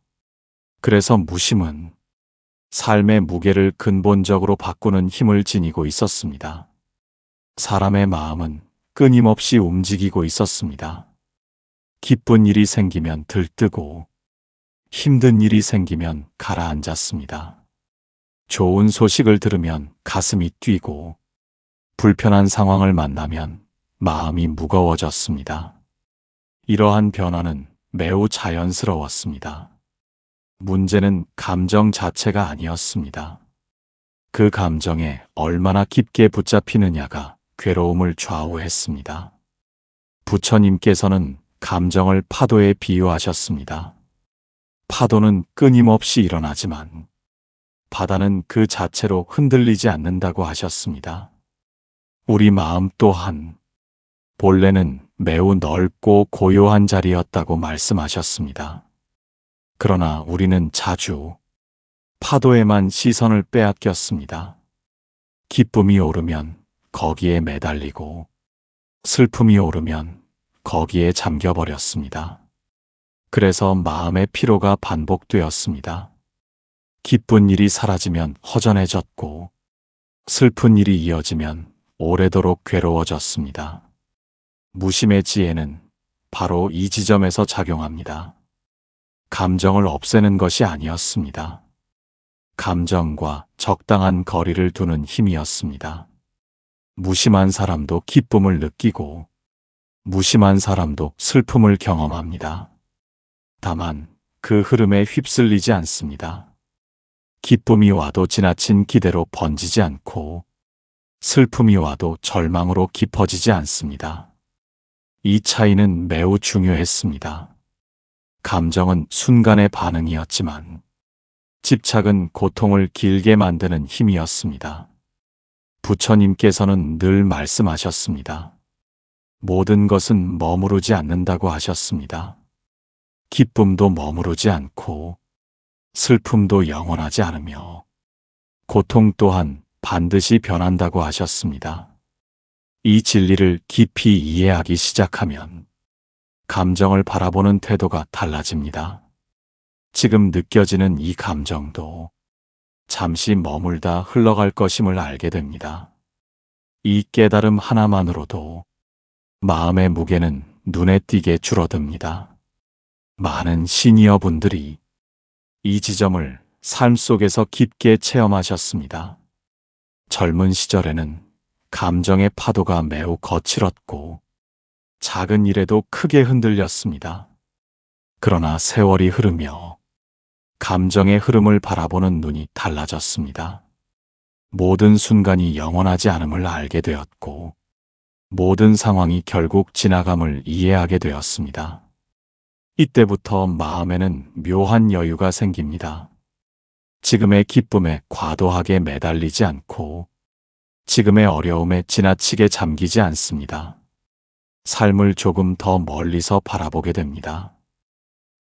그래서 무심은 삶의 무게를 근본적으로 바꾸는 힘을 지니고 있었습니다. 사람의 마음은 끊임없이 움직이고 있었습니다. 기쁜 일이 생기면 들뜨고 힘든 일이 생기면 가라앉았습니다. 좋은 소식을 들으면 가슴이 뛰고 불편한 상황을 만나면 마음이 무거워졌습니다. 이러한 변화는 매우 자연스러웠습니다. 문제는 감정 자체가 아니었습니다. 그 감정에 얼마나 깊게 붙잡히느냐가 괴로움을 좌우했습니다. 부처님께서는 감정을 파도에 비유하셨습니다. 파도는 끊임없이 일어나지만 바다는 그 자체로 흔들리지 않는다고 하셨습니다. 우리 마음 또한 본래는 매우 넓고 고요한 자리였다고 말씀하셨습니다. 그러나 우리는 자주 파도에만 시선을 빼앗겼습니다. 기쁨이 오르면 거기에 매달리고 슬픔이 오르면 거기에 잠겨버렸습니다. 그래서 마음의 피로가 반복되었습니다. 기쁜 일이 사라지면 허전해졌고 슬픈 일이 이어지면 오래도록 괴로워졌습니다. 무심의 지혜는 바로 이 지점에서 작용합니다. 감정을 없애는 것이 아니었습니다. 감정과 적당한 거리를 두는 힘이었습니다. 무심한 사람도 기쁨을 느끼고 무심한 사람도 슬픔을 경험합니다. 다만 그 흐름에 휩쓸리지 않습니다. 기쁨이 와도 지나친 기대로 번지지 않고 슬픔이 와도 절망으로 깊어지지 않습니다. 이 차이는 매우 중요했습니다. 감정은 순간의 반응이었지만 집착은 고통을 길게 만드는 힘이었습니다. 부처님께서는 늘 말씀하셨습니다. 모든 것은 머무르지 않는다고 하셨습니다. 기쁨도 머무르지 않고 슬픔도 영원하지 않으며 고통 또한 반드시 변한다고 하셨습니다. 이 진리를 깊이 이해하기 시작하면 감정을 바라보는 태도가 달라집니다. 지금 느껴지는 이 감정도 잠시 머물다 흘러갈 것임을 알게 됩니다. 이 깨달음 하나만으로도 마음의 무게는 눈에 띄게 줄어듭니다. 많은 시니어 분들이 이 지점을 삶 속에서 깊게 체험하셨습니다. 젊은 시절에는 감정의 파도가 매우 거칠었고 작은 일에도 크게 흔들렸습니다. 그러나 세월이 흐르며 감정의 흐름을 바라보는 눈이 달라졌습니다. 모든 순간이 영원하지 않음을 알게 되었고 모든 상황이 결국 지나감을 이해하게 되었습니다. 이때부터 마음에는 묘한 여유가 생깁니다. 지금의 기쁨에 과도하게 매달리지 않고 지금의 어려움에 지나치게 잠기지 않습니다. 삶을 조금 더 멀리서 바라보게 됩니다.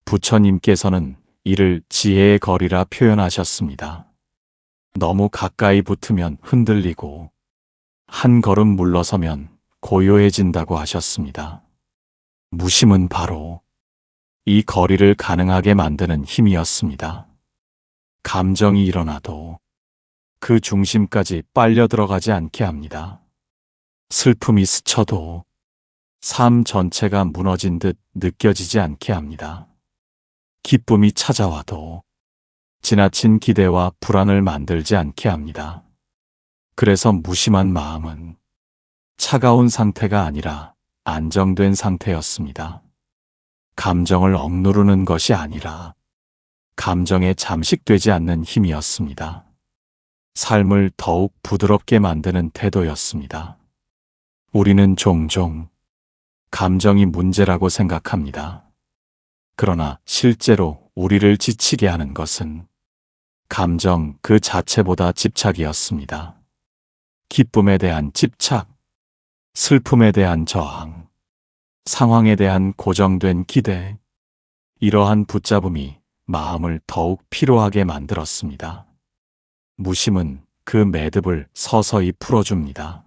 부처님께서는 이를 지혜의 거리라 표현하셨습니다. 너무 가까이 붙으면 흔들리고 한 걸음 물러서면 고요해진다고 하셨습니다. 무심은 바로 이 거리를 가능하게 만드는 힘이었습니다. 감정이 일어나도 그 중심까지 빨려 들어가지 않게 합니다. 슬픔이 스쳐도 삶 전체가 무너진 듯 느껴지지 않게 합니다. 기쁨이 찾아와도 지나친 기대와 불안을 만들지 않게 합니다. 그래서 무심한 마음은 차가운 상태가 아니라 안정된 상태였습니다. 감정을 억누르는 것이 아니라 감정에 잠식되지 않는 힘이었습니다. 삶을 더욱 부드럽게 만드는 태도였습니다. 우리는 종종 감정이 문제라고 생각합니다. 그러나 실제로 우리를 지치게 하는 것은 감정 그 자체보다 집착이었습니다. 기쁨에 대한 집착, 슬픔에 대한 저항, 상황에 대한 고정된 기대, 이러한 붙잡음이 마음을 더욱 피로하게 만들었습니다. 무심은 그 매듭을 서서히 풀어줍니다.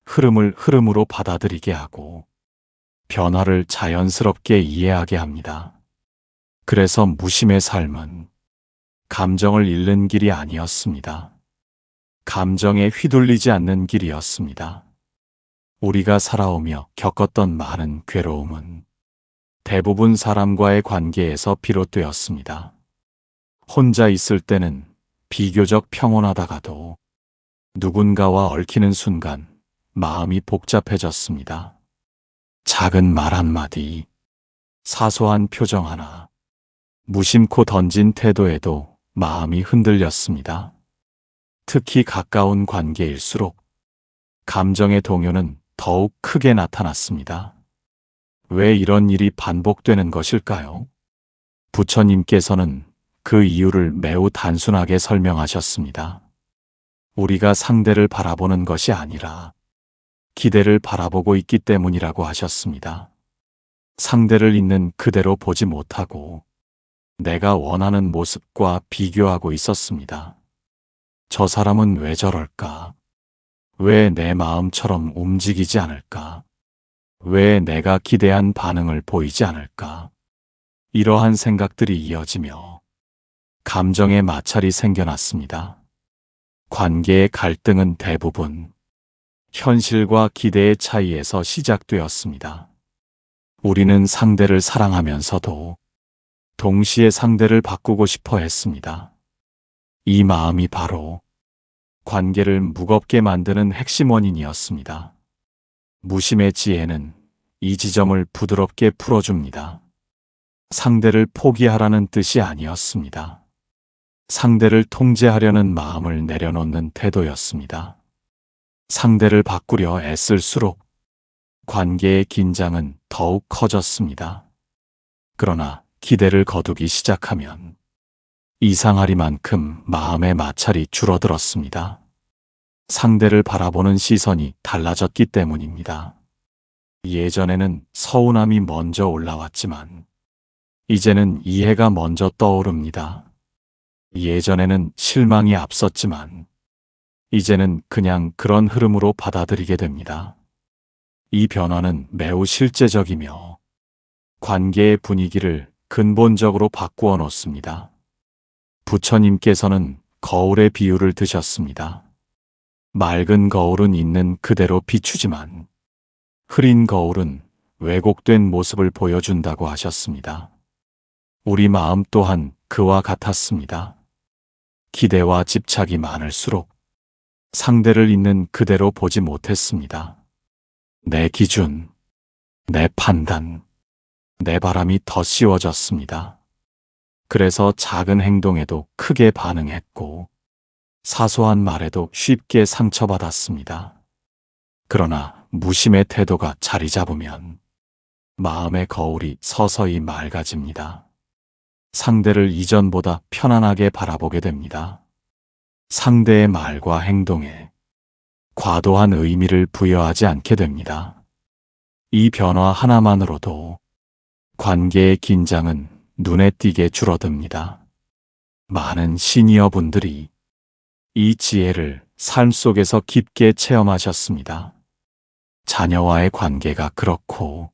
흐름을 흐름으로 받아들이게 하고 변화를 자연스럽게 이해하게 합니다. 그래서 무심의 삶은 감정을 잃는 길이 아니었습니다. 감정에 휘둘리지 않는 길이었습니다. 우리가 살아오며 겪었던 많은 괴로움은 대부분 사람과의 관계에서 비롯되었습니다. 혼자 있을 때는 비교적 평온하다가도 누군가와 얽히는 순간 마음이 복잡해졌습니다. 작은 말 한마디, 사소한 표정 하나, 무심코 던진 태도에도 마음이 흔들렸습니다. 특히 가까운 관계일수록 감정의 동요는 더욱 크게 나타났습니다. 왜 이런 일이 반복되는 것일까요? 부처님께서는 그 이유를 매우 단순하게 설명하셨습니다. 우리가 상대를 바라보는 것이 아니라 기대를 바라보고 있기 때문이라고 하셨습니다. 상대를 있는 그대로 보지 못하고 내가 원하는 모습과 비교하고 있었습니다. 저 사람은 왜 저럴까? 왜 내 마음처럼 움직이지 않을까? 왜 내가 기대한 반응을 보이지 않을까? 이러한 생각들이 이어지며 감정의 마찰이 생겨났습니다. 관계의 갈등은 대부분 현실과 기대의 차이에서 시작되었습니다. 우리는 상대를 사랑하면서도 동시에 상대를 바꾸고 싶어 했습니다. 이 마음이 바로 관계를 무겁게 만드는 핵심 원인이었습니다. 무심의 지혜는 이 지점을 부드럽게 풀어줍니다. 상대를 포기하라는 뜻이 아니었습니다. 상대를 통제하려는 마음을 내려놓는 태도였습니다. 상대를 바꾸려 애쓸수록 관계의 긴장은 더욱 커졌습니다. 그러나 기대를 거두기 시작하면 이상하리만큼 마음의 마찰이 줄어들었습니다. 상대를 바라보는 시선이 달라졌기 때문입니다. 예전에는 서운함이 먼저 올라왔지만 이제는 이해가 먼저 떠오릅니다. 예전에는 실망이 앞섰지만 이제는 그냥 그런 흐름으로 받아들이게 됩니다. 이 변화는 매우 실제적이며 관계의 분위기를 근본적으로 바꾸어 놓습니다. 부처님께서는 거울의 비유를 드셨습니다. 맑은 거울은 있는 그대로 비추지만 흐린 거울은 왜곡된 모습을 보여준다고 하셨습니다. 우리 마음 또한 그와 같았습니다. 기대와 집착이 많을수록 상대를 있는 그대로 보지 못했습니다. 내 기준, 내 판단, 내 바람이 더 씌워졌습니다. 그래서 작은 행동에도 크게 반응했고 사소한 말에도 쉽게 상처받았습니다. 그러나 무심의 태도가 자리 잡으면 마음의 거울이 서서히 맑아집니다. 상대를 이전보다 편안하게 바라보게 됩니다. 상대의 말과 행동에 과도한 의미를 부여하지 않게 됩니다. 이 변화 하나만으로도 관계의 긴장은 눈에 띄게 줄어듭니다. 많은 시니어 분들이 이 지혜를 삶 속에서 깊게 체험하셨습니다. 자녀와의 관계가 그렇고,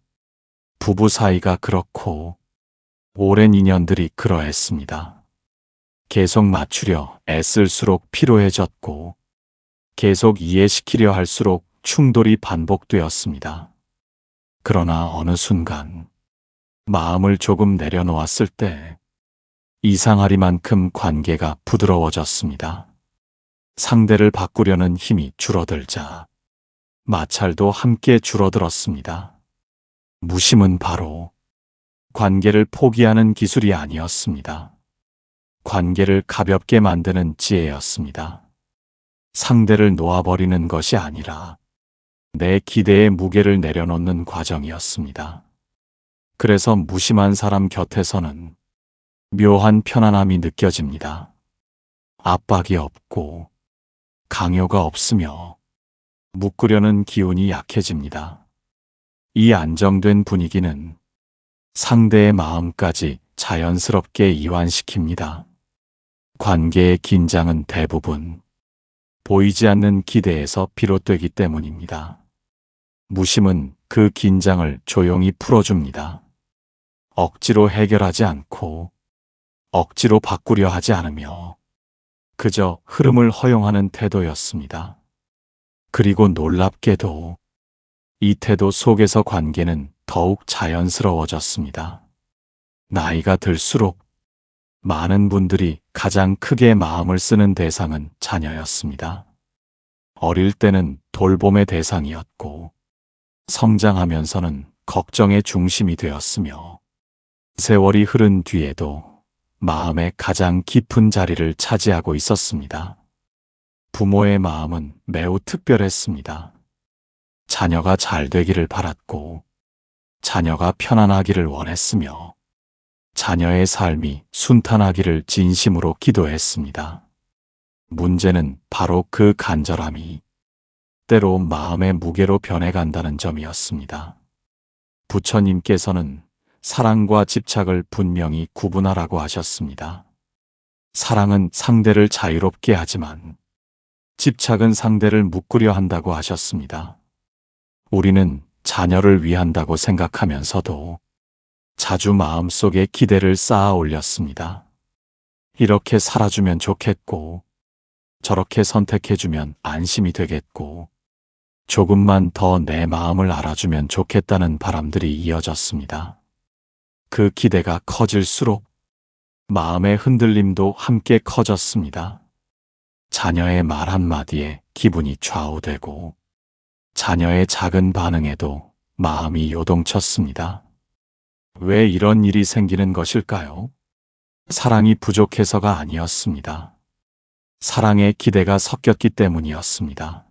부부 사이가 그렇고, 오랜 인연들이 그러했습니다. 계속 맞추려 애쓸수록 피로해졌고, 계속 이해시키려 할수록 충돌이 반복되었습니다. 그러나 어느 순간 마음을 조금 내려놓았을 때 이상하리만큼 관계가 부드러워졌습니다. 상대를 바꾸려는 힘이 줄어들자 마찰도 함께 줄어들었습니다. 무심은 바로 관계를 포기하는 기술이 아니었습니다. 관계를 가볍게 만드는 지혜였습니다. 상대를 놓아버리는 것이 아니라 내 기대의 무게를 내려놓는 과정이었습니다. 그래서 무심한 사람 곁에서는 묘한 편안함이 느껴집니다. 압박이 없고 강요가 없으며 묶으려는 기운이 약해집니다. 이 안정된 분위기는 상대의 마음까지 자연스럽게 이완시킵니다. 관계의 긴장은 대부분 보이지 않는 기대에서 비롯되기 때문입니다. 무심은 그 긴장을 조용히 풀어줍니다. 억지로 해결하지 않고 억지로 바꾸려 하지 않으며 그저 흐름을 허용하는 태도였습니다. 그리고 놀랍게도 이 태도 속에서 관계는 더욱 자연스러워졌습니다. 나이가 들수록 많은 분들이 가장 크게 마음을 쓰는 대상은 자녀였습니다. 어릴 때는 돌봄의 대상이었고 성장하면서는 걱정의 중심이 되었으며 세월이 흐른 뒤에도 마음의 가장 깊은 자리를 차지하고 있었습니다. 부모의 마음은 매우 특별했습니다. 자녀가 잘 되기를 바랐고 자녀가 편안하기를 원했으며 자녀의 삶이 순탄하기를 진심으로 기도했습니다. 문제는 바로 그 간절함이 때로 마음의 무게로 변해간다는 점이었습니다. 부처님께서는 사랑과 집착을 분명히 구분하라고 하셨습니다. 사랑은 상대를 자유롭게 하지만 집착은 상대를 묶으려 한다고 하셨습니다. 우리는 자녀를 위한다고 생각하면서도 자주 마음속에 기대를 쌓아 올렸습니다. 이렇게 살아주면 좋겠고, 저렇게 선택해주면 안심이 되겠고, 조금만 더 내 마음을 알아주면 좋겠다는 바람들이 이어졌습니다. 그 기대가 커질수록 마음의 흔들림도 함께 커졌습니다. 자녀의 말 한마디에 기분이 좌우되고, 자녀의 작은 반응에도 마음이 요동쳤습니다. 왜 이런 일이 생기는 것일까요? 사랑이 부족해서가 아니었습니다. 사랑의 기대가 섞였기 때문이었습니다.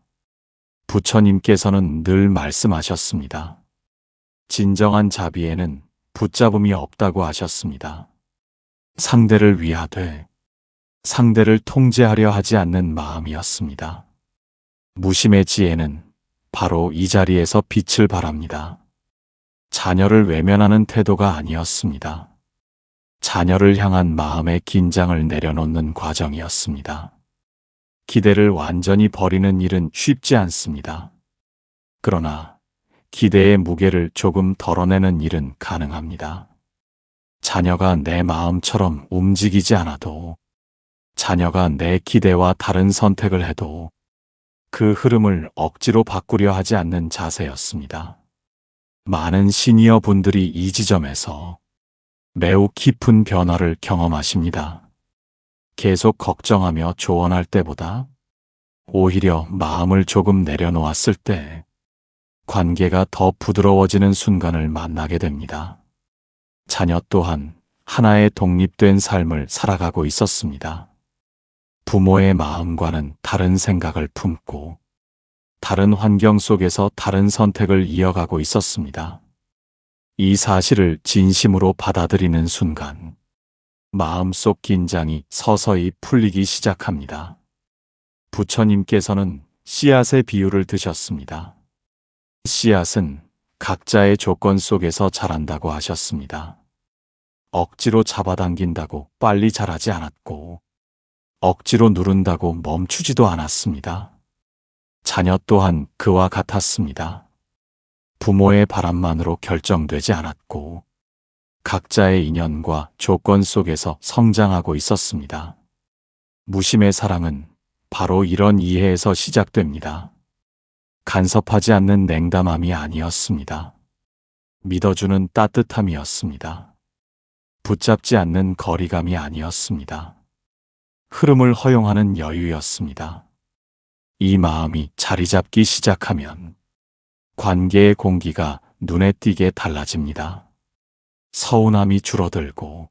부처님께서는 늘 말씀하셨습니다. 진정한 자비에는 붙잡음이 없다고 하셨습니다. 상대를 위하되 상대를 통제하려 하지 않는 마음이었습니다. 무심의 지혜는 바로 이 자리에서 빛을 발합니다. 자녀를 외면하는 태도가 아니었습니다. 자녀를 향한 마음의 긴장을 내려놓는 과정이었습니다. 기대를 완전히 버리는 일은 쉽지 않습니다. 그러나 기대의 무게를 조금 덜어내는 일은 가능합니다. 자녀가 내 마음처럼 움직이지 않아도, 자녀가 내 기대와 다른 선택을 해도 그 흐름을 억지로 바꾸려 하지 않는 자세였습니다. 많은 시니어 분들이 이 지점에서 매우 깊은 변화를 경험하십니다. 계속 걱정하며 조언할 때보다 오히려 마음을 조금 내려놓았을 때 관계가 더 부드러워지는 순간을 만나게 됩니다. 자녀 또한 하나의 독립된 삶을 살아가고 있었습니다. 부모의 마음과는 다른 생각을 품고 다른 환경 속에서 다른 선택을 이어가고 있었습니다. 이 사실을 진심으로 받아들이는 순간 마음속 긴장이 서서히 풀리기 시작합니다. 부처님께서는 씨앗의 비유를 드셨습니다. 씨앗은 각자의 조건 속에서 자란다고 하셨습니다. 억지로 잡아당긴다고 빨리 자라지 않았고, 억지로 누른다고 멈추지도 않았습니다. 자녀 또한 그와 같았습니다. 부모의 바람만으로 결정되지 않았고, 각자의 인연과 조건 속에서 성장하고 있었습니다. 무심의 사랑은 바로 이런 이해에서 시작됩니다. 간섭하지 않는 냉담함이 아니었습니다. 믿어주는 따뜻함이었습니다. 붙잡지 않는 거리감이 아니었습니다. 흐름을 허용하는 여유였습니다. 이 마음이 자리 잡기 시작하면 관계의 공기가 눈에 띄게 달라집니다. 서운함이 줄어들고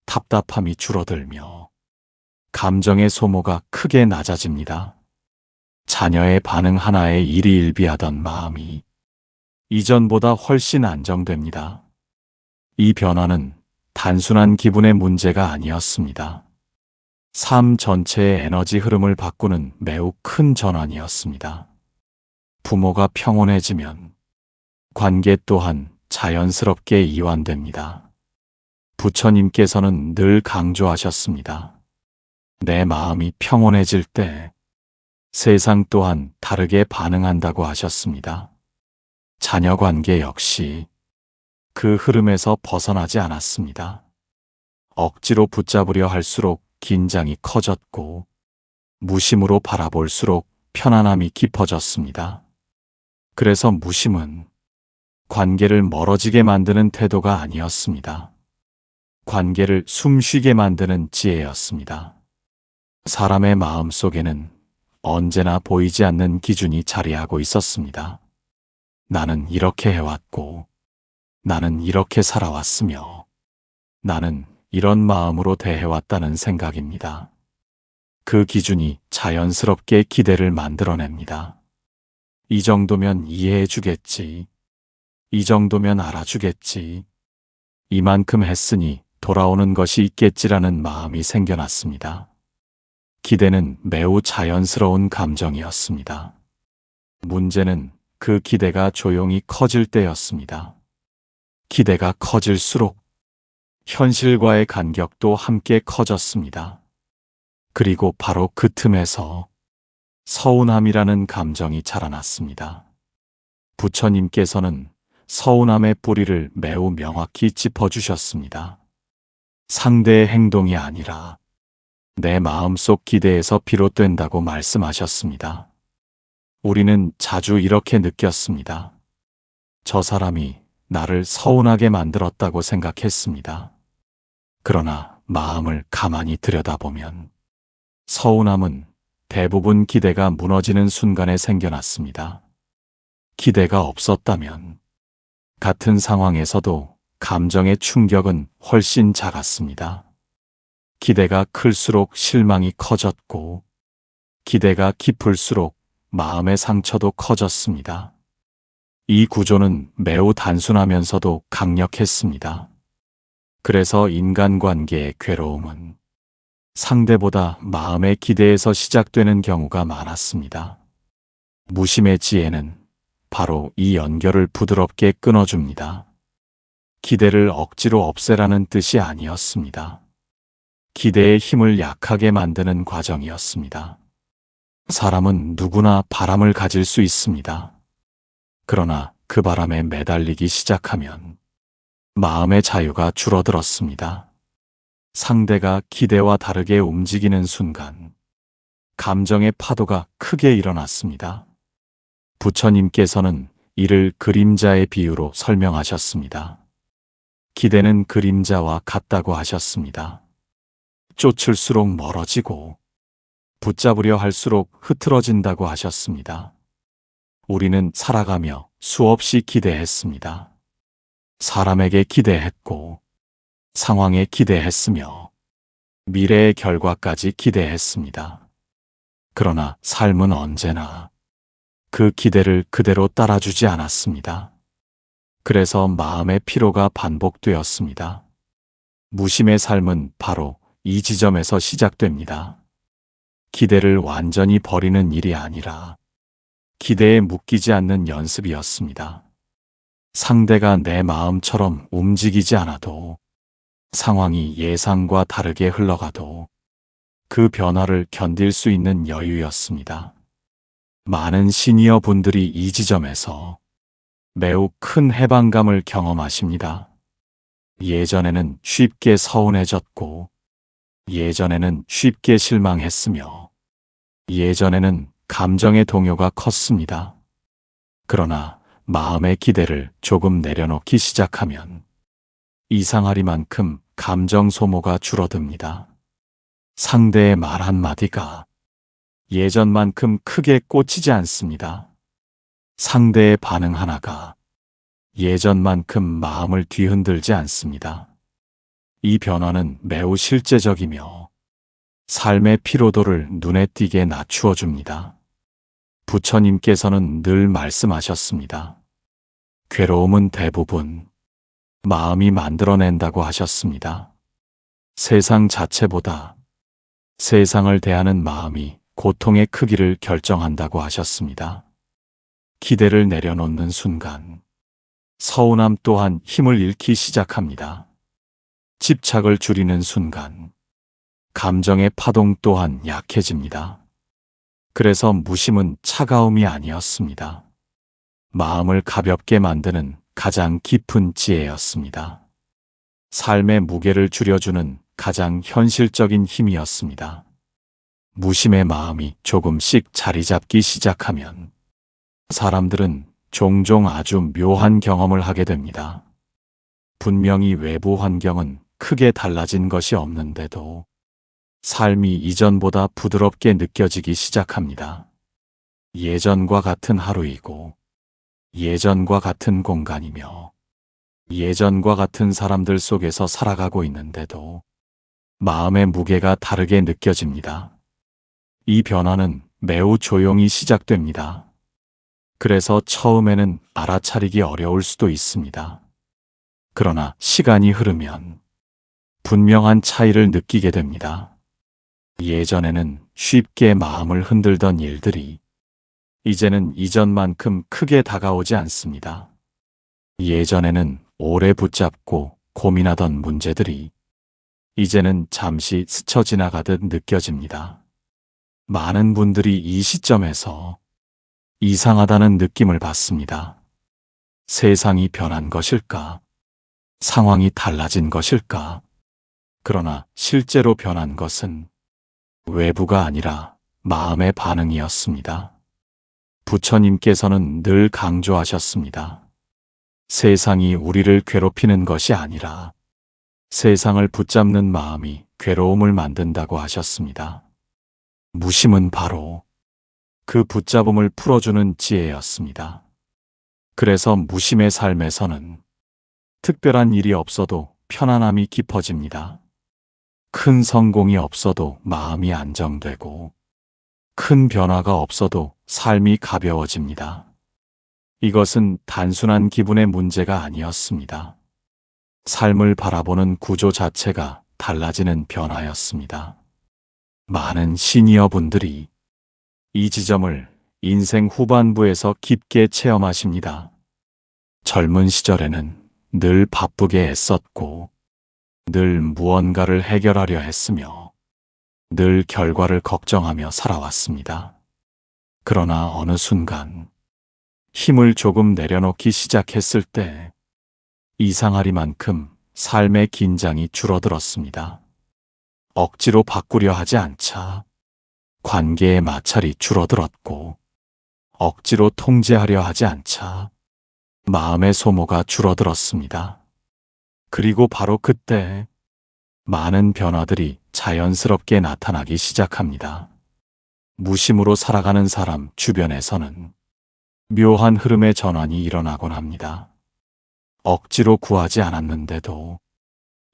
답답함이 줄어들며 감정의 소모가 크게 낮아집니다. 자녀의 반응 하나에 일희일비하던 마음이 이전보다 훨씬 안정됩니다. 이 변화는 단순한 기분의 문제가 아니었습니다. 삶 전체의 에너지 흐름을 바꾸는 매우 큰 전환이었습니다. 부모가 평온해지면 관계 또한 자연스럽게 이완됩니다. 부처님께서는 늘 강조하셨습니다. 내 마음이 평온해질 때 세상 또한 다르게 반응한다고 하셨습니다. 자녀 관계 역시 그 흐름에서 벗어나지 않았습니다. 억지로 붙잡으려 할수록 긴장이 커졌고, 무심으로 바라볼수록 편안함이 깊어졌습니다. 그래서 무심은 관계를 멀어지게 만드는 태도가 아니었습니다. 관계를 숨쉬게 만드는 지혜였습니다. 사람의 마음 속에는 언제나 보이지 않는 기준이 자리하고 있었습니다. 나는 이렇게 해왔고, 나는 이렇게 살아왔으며, 나는 이런 마음으로 대해왔다는 생각입니다. 그 기준이 자연스럽게 기대를 만들어냅니다. 이 정도면 이해해주겠지. 이 정도면 알아주겠지. 이만큼 했으니 돌아오는 것이 있겠지라는 마음이 생겨났습니다. 기대는 매우 자연스러운 감정이었습니다. 문제는 그 기대가 조용히 커질 때였습니다. 기대가 커질수록 현실과의 간격도 함께 커졌습니다. 그리고 바로 그 틈에서 서운함이라는 감정이 자라났습니다. 부처님께서는 서운함의 뿌리를 매우 명확히 짚어주셨습니다. 상대의 행동이 아니라 내 마음속 기대에서 비롯된다고 말씀하셨습니다. 우리는 자주 이렇게 느꼈습니다. 저 사람이 나를 서운하게 만들었다고 생각했습니다. 그러나 마음을 가만히 들여다보면 서운함은 대부분 기대가 무너지는 순간에 생겨났습니다. 기대가 없었다면 같은 상황에서도 감정의 충격은 훨씬 작았습니다. 기대가 클수록 실망이 커졌고, 기대가 깊을수록 마음의 상처도 커졌습니다. 이 구조는 매우 단순하면서도 강력했습니다. 그래서 인간관계의 괴로움은 상대보다 마음의 기대에서 시작되는 경우가 많았습니다. 무심의 지혜는 바로 이 연결을 부드럽게 끊어줍니다. 기대를 억지로 없애라는 뜻이 아니었습니다. 기대의 힘을 약하게 만드는 과정이었습니다. 사람은 누구나 바람을 가질 수 있습니다. 그러나 그 바람에 매달리기 시작하면 마음의 자유가 줄어들었습니다. 상대가 기대와 다르게 움직이는 순간 감정의 파도가 크게 일어났습니다. 부처님께서는 이를 그림자의 비유로 설명하셨습니다. 기대는 그림자와 같다고 하셨습니다. 쫓을수록 멀어지고 붙잡으려 할수록 흐트러진다고 하셨습니다. 우리는 살아가며 수없이 기대했습니다. 사람에게 기대했고, 상황에 기대했으며, 미래의 결과까지 기대했습니다. 그러나 삶은 언제나 그 기대를 그대로 따라주지 않았습니다. 그래서 마음의 피로가 반복되었습니다. 무심의 삶은 바로 이 지점에서 시작됩니다. 기대를 완전히 버리는 일이 아니라 기대에 묶이지 않는 연습이었습니다. 상대가 내 마음처럼 움직이지 않아도, 상황이 예상과 다르게 흘러가도 그 변화를 견딜 수 있는 여유였습니다. 많은 시니어 분들이 이 지점에서 매우 큰 해방감을 경험하십니다. 예전에는 쉽게 서운해졌고, 예전에는 쉽게 실망했으며, 예전에는 감정의 동요가 컸습니다. 그러나 마음의 기대를 조금 내려놓기 시작하면 이상하리만큼 감정 소모가 줄어듭니다. 상대의 말 한마디가 예전만큼 크게 꽂히지 않습니다. 상대의 반응 하나가 예전만큼 마음을 뒤흔들지 않습니다. 이 변화는 매우 실제적이며 삶의 피로도를 눈에 띄게 낮추어 줍니다. 부처님께서는 늘 말씀하셨습니다. 괴로움은 대부분 마음이 만들어낸다고 하셨습니다. 세상 자체보다 세상을 대하는 마음이 고통의 크기를 결정한다고 하셨습니다. 기대를 내려놓는 순간 서운함 또한 힘을 잃기 시작합니다. 집착을 줄이는 순간 감정의 파동 또한 약해집니다. 그래서 무심은 차가움이 아니었습니다. 마음을 가볍게 만드는 가장 깊은 지혜였습니다. 삶의 무게를 줄여주는 가장 현실적인 힘이었습니다. 무심의 마음이 조금씩 자리 잡기 시작하면 사람들은 종종 아주 묘한 경험을 하게 됩니다. 분명히 외부 환경은 크게 달라진 것이 없는데도 삶이 이전보다 부드럽게 느껴지기 시작합니다. 예전과 같은 하루이고, 예전과 같은 공간이며, 예전과 같은 사람들 속에서 살아가고 있는데도 마음의 무게가 다르게 느껴집니다. 이 변화는 매우 조용히 시작됩니다. 그래서 처음에는 알아차리기 어려울 수도 있습니다. 그러나 시간이 흐르면 분명한 차이를 느끼게 됩니다. 예전에는 쉽게 마음을 흔들던 일들이 이제는 이전만큼 크게 다가오지 않습니다. 예전에는 오래 붙잡고 고민하던 문제들이 이제는 잠시 스쳐 지나가듯 느껴집니다. 많은 분들이 이 시점에서 이상하다는 느낌을 받습니다. 세상이 변한 것일까? 상황이 달라진 것일까? 그러나 실제로 변한 것은 외부가 아니라 마음의 반응이었습니다. 부처님께서는 늘 강조하셨습니다. 세상이 우리를 괴롭히는 것이 아니라 세상을 붙잡는 마음이 괴로움을 만든다고 하셨습니다. 무심은 바로 그 붙잡음을 풀어주는 지혜였습니다. 그래서 무심의 삶에서는 특별한 일이 없어도 편안함이 깊어집니다. 큰 성공이 없어도 마음이 안정되고, 큰 변화가 없어도 삶이 가벼워집니다. 이것은 단순한 기분의 문제가 아니었습니다. 삶을 바라보는 구조 자체가 달라지는 변화였습니다. 많은 시니어 분들이 이 지점을 인생 후반부에서 깊게 체험하십니다. 젊은 시절에는 늘 바쁘게 애썼고, 늘 무언가를 해결하려 했으며, 늘 결과를 걱정하며 살아왔습니다. 그러나 어느 순간 힘을 조금 내려놓기 시작했을 때 이상하리만큼 삶의 긴장이 줄어들었습니다. 억지로 바꾸려 하지 않자 관계의 마찰이 줄어들었고, 억지로 통제하려 하지 않자 마음의 소모가 줄어들었습니다. 그리고 바로 그때 많은 변화들이 자연스럽게 나타나기 시작합니다. 무심으로 살아가는 사람 주변에서는 묘한 흐름의 전환이 일어나곤 합니다. 억지로 구하지 않았는데도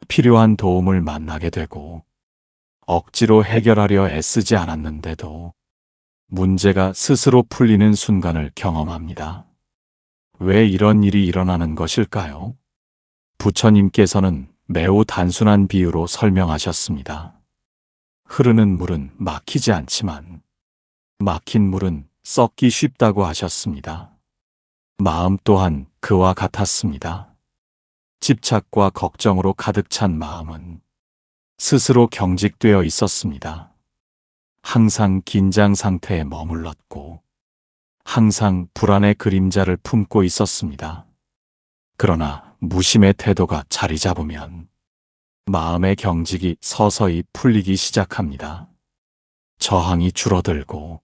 필요한 도움을 만나게 되고, 억지로 해결하려 애쓰지 않았는데도 문제가 스스로 풀리는 순간을 경험합니다. 왜 이런 일이 일어나는 것일까요? 부처님께서는 매우 단순한 비유로 설명하셨습니다. 흐르는 물은 막히지 않지만 막힌 물은 썩기 쉽다고 하셨습니다. 마음 또한 그와 같았습니다. 집착과 걱정으로 가득 찬 마음은 스스로 경직되어 있었습니다. 항상 긴장 상태에 머물렀고 항상 불안의 그림자를 품고 있었습니다. 그러나 무심의 태도가 자리 잡으면 마음의 경직이 서서히 풀리기 시작합니다. 저항이 줄어들고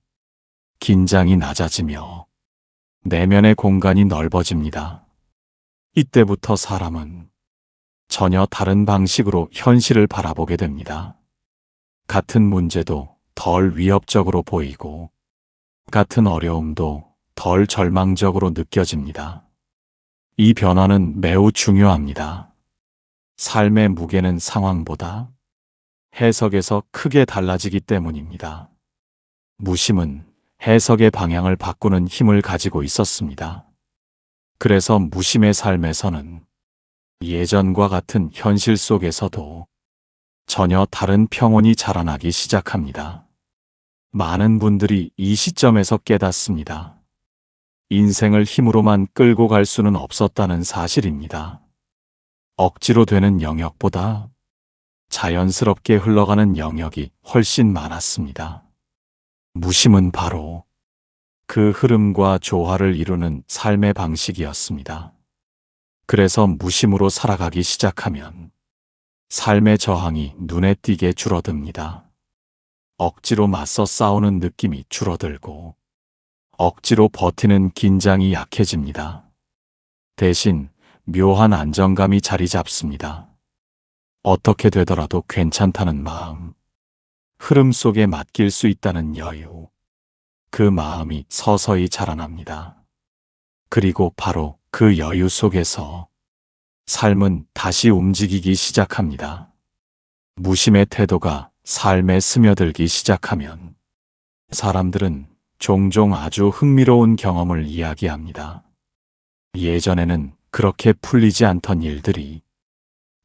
긴장이 낮아지며 내면의 공간이 넓어집니다. 이때부터 사람은 전혀 다른 방식으로 현실을 바라보게 됩니다. 같은 문제도 덜 위협적으로 보이고 같은 어려움도 덜 절망적으로 느껴집니다. 이 변화는 매우 중요합니다. 삶의 무게는 상황보다 해석에서 크게 달라지기 때문입니다. 무심은 해석의 방향을 바꾸는 힘을 가지고 있었습니다. 그래서 무심의 삶에서는 예전과 같은 현실 속에서도 전혀 다른 평온이 자라나기 시작합니다. 많은 분들이 이 시점에서 깨닫습니다. 인생을 힘으로만 끌고 갈 수는 없었다는 사실입니다. 억지로 되는 영역보다 자연스럽게 흘러가는 영역이 훨씬 많았습니다. 무심은 바로 그 흐름과 조화를 이루는 삶의 방식이었습니다. 그래서 무심으로 살아가기 시작하면 삶의 저항이 눈에 띄게 줄어듭니다. 억지로 맞서 싸우는 느낌이 줄어들고 억지로 버티는 긴장이 약해집니다. 대신 묘한 안정감이 자리 잡습니다. 어떻게 되더라도 괜찮다는 마음, 흐름 속에 맡길 수 있다는 여유, 그 마음이 서서히 자라납니다. 그리고 바로 그 여유 속에서 삶은 다시 움직이기 시작합니다. 무심의 태도가 삶에 스며들기 시작하면 사람들은 종종 아주 흥미로운 경험을 이야기합니다. 예전에는 그렇게 풀리지 않던 일들이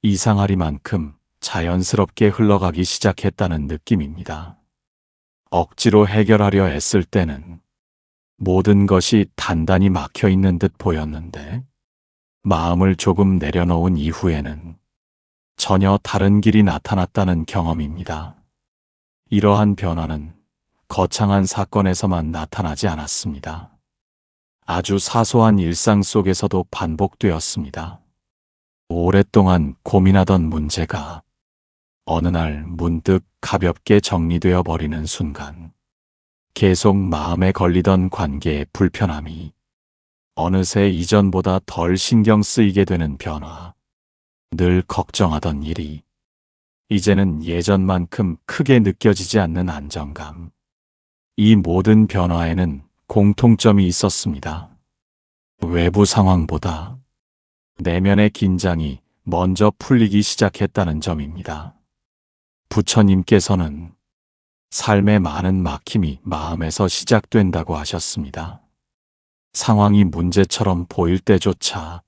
이상하리만큼 자연스럽게 흘러가기 시작했다는 느낌입니다. 억지로 해결하려 애쓸 때는 모든 것이 단단히 막혀 있는 듯 보였는데 마음을 조금 내려놓은 이후에는 전혀 다른 길이 나타났다는 경험입니다. 이러한 변화는 거창한 사건에서만 나타나지 않았습니다. 아주 사소한 일상 속에서도 반복되었습니다. 오랫동안 고민하던 문제가 어느 날 문득 가볍게 정리되어 버리는 순간, 계속 마음에 걸리던 관계의 불편함이 어느새 이전보다 덜 신경 쓰이게 되는 변화, 늘 걱정하던 일이 이제는 예전만큼 크게 느껴지지 않는 안정감, 이 모든 변화에는 공통점이 있었습니다. 외부 상황보다 내면의 긴장이 먼저 풀리기 시작했다는 점입니다. 부처님께서는 삶의 많은 막힘이 마음에서 시작된다고 하셨습니다. 상황이 문제처럼 보일 때조차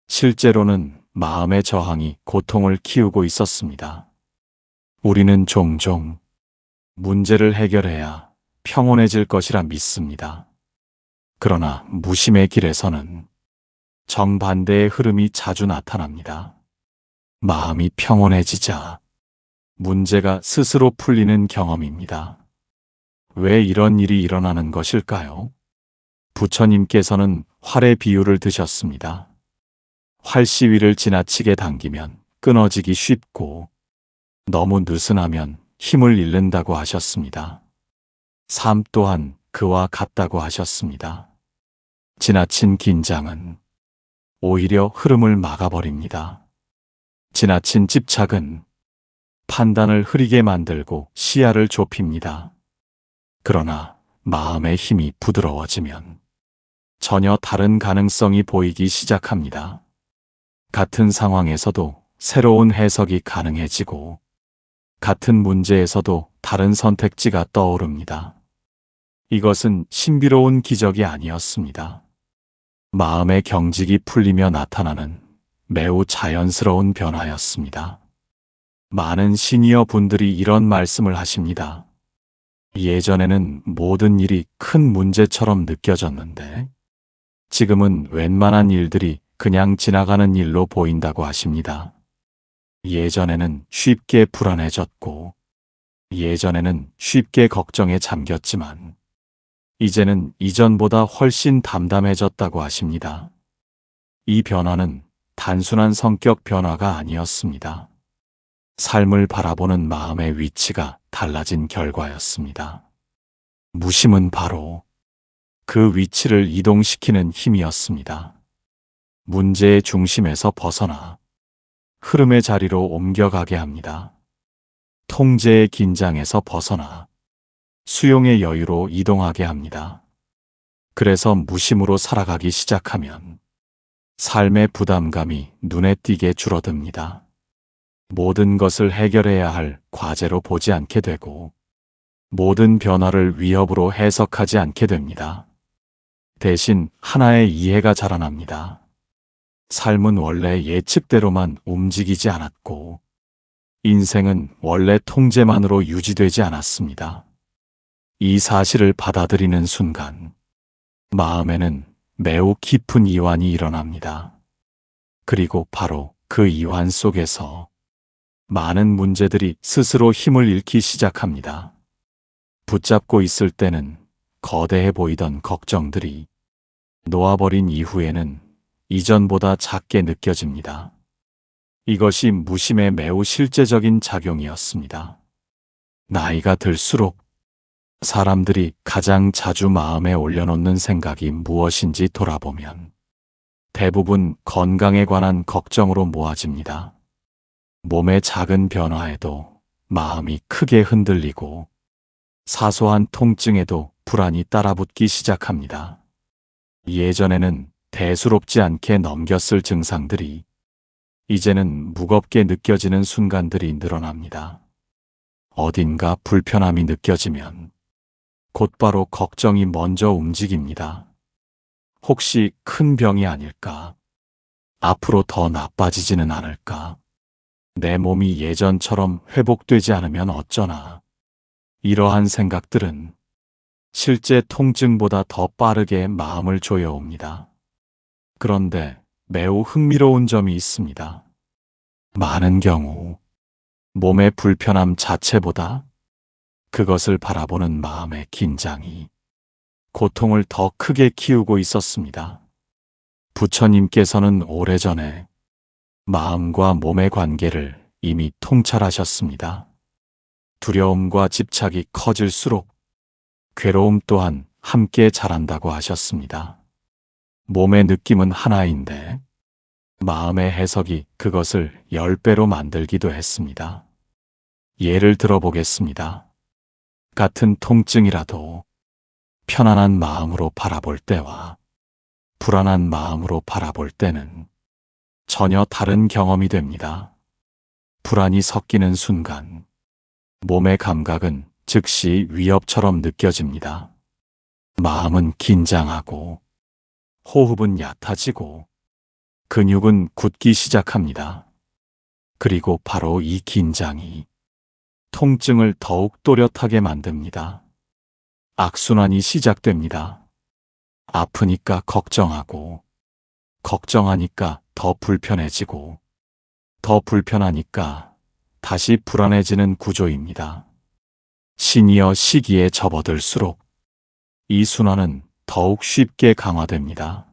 실제로는 마음의 저항이 고통을 키우고 있었습니다. 우리는 종종 문제를 해결해야 평온해질 것이라 믿습니다. 그러나 무심의 길에서는 정반대의 흐름이 자주 나타납니다. 마음이 평온해지자 문제가 스스로 풀리는 경험입니다. 왜 이런 일이 일어나는 것일까요? 부처님께서는 활의 비유를 드셨습니다. 활시위를 지나치게 당기면 끊어지기 쉽고 너무 느슨하면 힘을 잃는다고 하셨습니다. 삶 또한 그와 같다고 하셨습니다. 지나친 긴장은 오히려 흐름을 막아버립니다. 지나친 집착은 판단을 흐리게 만들고 시야를 좁힙니다. 그러나 마음의 힘이 부드러워지면 전혀 다른 가능성이 보이기 시작합니다. 같은 상황에서도 새로운 해석이 가능해지고 같은 문제에서도 다른 선택지가 떠오릅니다. 이것은 신비로운 기적이 아니었습니다. 마음의 경직이 풀리며 나타나는 매우 자연스러운 변화였습니다. 많은 시니어 분들이 이런 말씀을 하십니다. 예전에는 모든 일이 큰 문제처럼 느껴졌는데 지금은 웬만한 일들이 그냥 지나가는 일로 보인다고 하십니다. 예전에는 쉽게 불안해졌고 예전에는 쉽게 걱정에 잠겼지만 이제는 이전보다 훨씬 담담해졌다고 하십니다. 이 변화는 단순한 성격 변화가 아니었습니다. 삶을 바라보는 마음의 위치가 달라진 결과였습니다. 무심은 바로 그 위치를 이동시키는 힘이었습니다. 문제의 중심에서 벗어나 흐름의 자리로 옮겨가게 합니다. 통제의 긴장에서 벗어나 수용의 여유로 이동하게 합니다. 그래서 무심으로 살아가기 시작하면 삶의 부담감이 눈에 띄게 줄어듭니다. 모든 것을 해결해야 할 과제로 보지 않게 되고 모든 변화를 위협으로 해석하지 않게 됩니다. 대신 하나의 이해가 자라납니다. 삶은 원래 예측대로만 움직이지 않았고 인생은 원래 통제만으로 유지되지 않았습니다. 이 사실을 받아들이는 순간 마음에는 매우 깊은 이완이 일어납니다. 그리고 바로 그 이완 속에서 많은 문제들이 스스로 힘을 잃기 시작합니다. 붙잡고 있을 때는 거대해 보이던 걱정들이 놓아버린 이후에는 이전보다 작게 느껴집니다. 이것이 무심의 매우 실제적인 작용이었습니다. 나이가 들수록 사람들이 가장 자주 마음에 올려놓는 생각이 무엇인지 돌아보면 대부분 건강에 관한 걱정으로 모아집니다. 몸의 작은 변화에도 마음이 크게 흔들리고 사소한 통증에도 불안이 따라붙기 시작합니다. 예전에는 대수롭지 않게 넘겼을 증상들이 이제는 무겁게 느껴지는 순간들이 늘어납니다. 어딘가 불편함이 느껴지면 곧바로 걱정이 먼저 움직입니다. 혹시 큰 병이 아닐까? 앞으로 더 나빠지지는 않을까? 내 몸이 예전처럼 회복되지 않으면 어쩌나? 이러한 생각들은 실제 통증보다 더 빠르게 마음을 조여옵니다. 그런데 매우 흥미로운 점이 있습니다. 많은 경우 몸의 불편함 자체보다 그것을 바라보는 마음의 긴장이 고통을 더 크게 키우고 있었습니다. 부처님께서는 오래전에 마음과 몸의 관계를 이미 통찰하셨습니다. 두려움과 집착이 커질수록 괴로움 또한 함께 자란다고 하셨습니다. 몸의 느낌은 하나인데 마음의 해석이 그것을 10배로 만들기도 했습니다. 예를 들어보겠습니다. 같은 통증이라도 편안한 마음으로 바라볼 때와 불안한 마음으로 바라볼 때는 전혀 다른 경험이 됩니다. 불안이 섞이는 순간 몸의 감각은 즉시 위협처럼 느껴집니다. 마음은 긴장하고 호흡은 얕아지고 근육은 굳기 시작합니다. 그리고 바로 이 긴장이 통증을 더욱 또렷하게 만듭니다. 악순환이 시작됩니다. 아프니까 걱정하고, 걱정하니까 더 불편해지고, 더 불편하니까 다시 불안해지는 구조입니다. 시니어 시기에 접어들수록 이 순환은 더욱 쉽게 강화됩니다.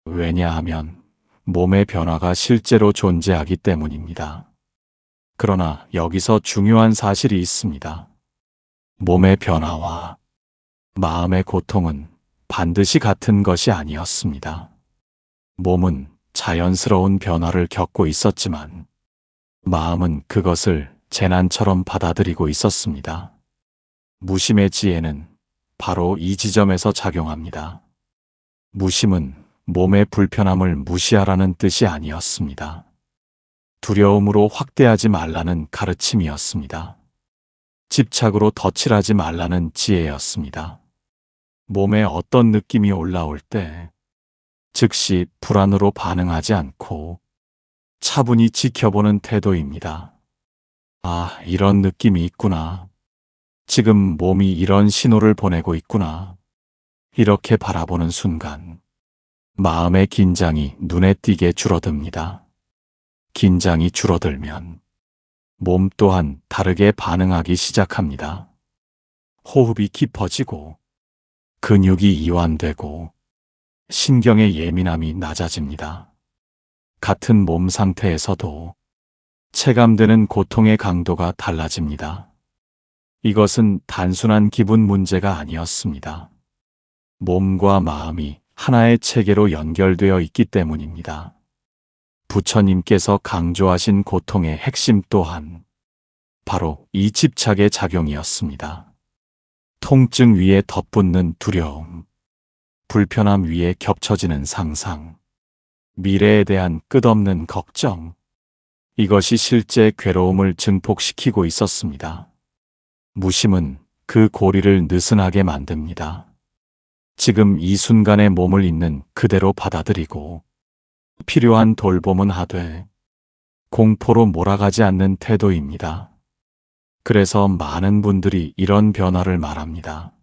왜냐하면 몸의 변화가 실제로 존재하기 때문입니다. 그러나 여기서 중요한 사실이 있습니다. 몸의 변화와 마음의 고통은 반드시 같은 것이 아니었습니다. 몸은 자연스러운 변화를 겪고 있었지만 마음은 그것을 재난처럼 받아들이고 있었습니다. 무심의 지혜는 바로 이 지점에서 작용합니다. 무심은 몸의 불편함을 무시하라는 뜻이 아니었습니다. 두려움으로 확대하지 말라는 가르침이었습니다. 집착으로 덧칠하지 말라는 지혜였습니다. 몸에 어떤 느낌이 올라올 때 즉시 불안으로 반응하지 않고 차분히 지켜보는 태도입니다. 아, 이런 느낌이 있구나. 지금 몸이 이런 신호를 보내고 있구나. 이렇게 바라보는 순간 마음의 긴장이 눈에 띄게 줄어듭니다. 긴장이 줄어들면 몸 또한 다르게 반응하기 시작합니다. 호흡이 깊어지고 근육이 이완되고 신경의 예민함이 낮아집니다. 같은 몸 상태에서도 체감되는 고통의 강도가 달라집니다. 이것은 단순한 기분 문제가 아니었습니다. 몸과 마음이 하나의 체계로 연결되어 있기 때문입니다. 부처님께서 강조하신 고통의 핵심 또한 바로 이 집착의 작용이었습니다. 통증 위에 덧붙는 두려움, 불편함 위에 겹쳐지는 상상, 미래에 대한 끝없는 걱정, 이것이 실제 괴로움을 증폭시키고 있었습니다. 무심은 그 고리를 느슨하게 만듭니다. 지금 이 순간의 몸을 있는 그대로 받아들이고 필요한 돌봄은 하되 공포로 몰아가지 않는 태도입니다. 그래서 많은 분들이 이런 변화를 말합니다.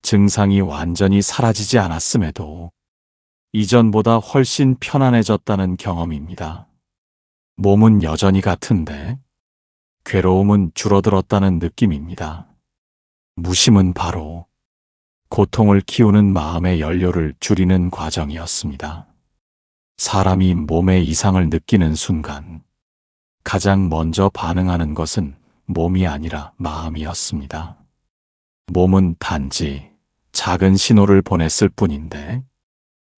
증상이 완전히 사라지지 않았음에도 이전보다 훨씬 편안해졌다는 경험입니다. 몸은 여전히 같은데 괴로움은 줄어들었다는 느낌입니다. 무심은 바로 고통을 키우는 마음의 연료를 줄이는 과정이었습니다. 사람이 몸의 이상을 느끼는 순간 가장 먼저 반응하는 것은 몸이 아니라 마음이었습니다. 몸은 단지 작은 신호를 보냈을 뿐인데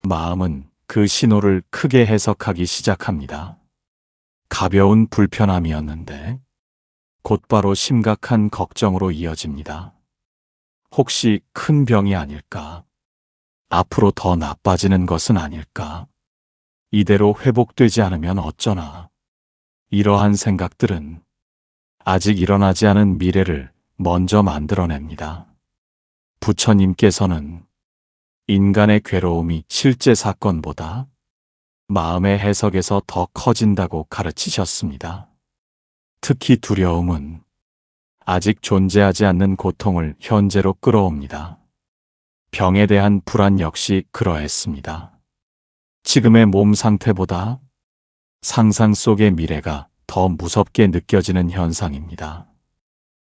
마음은 그 신호를 크게 해석하기 시작합니다. 가벼운 불편함이었는데 곧바로 심각한 걱정으로 이어집니다. 혹시 큰 병이 아닐까? 앞으로 더 나빠지는 것은 아닐까? 이대로 회복되지 않으면 어쩌나? 이러한 생각들은 아직 일어나지 않은 미래를 먼저 만들어냅니다. 부처님께서는 인간의 괴로움이 실제 사건보다 마음의 해석에서 더 커진다고 가르치셨습니다. 특히 두려움은 아직 존재하지 않는 고통을 현재로 끌어옵니다. 병에 대한 불안 역시 그러했습니다. 지금의 몸 상태보다 상상 속의 미래가 더 무섭게 느껴지는 현상입니다.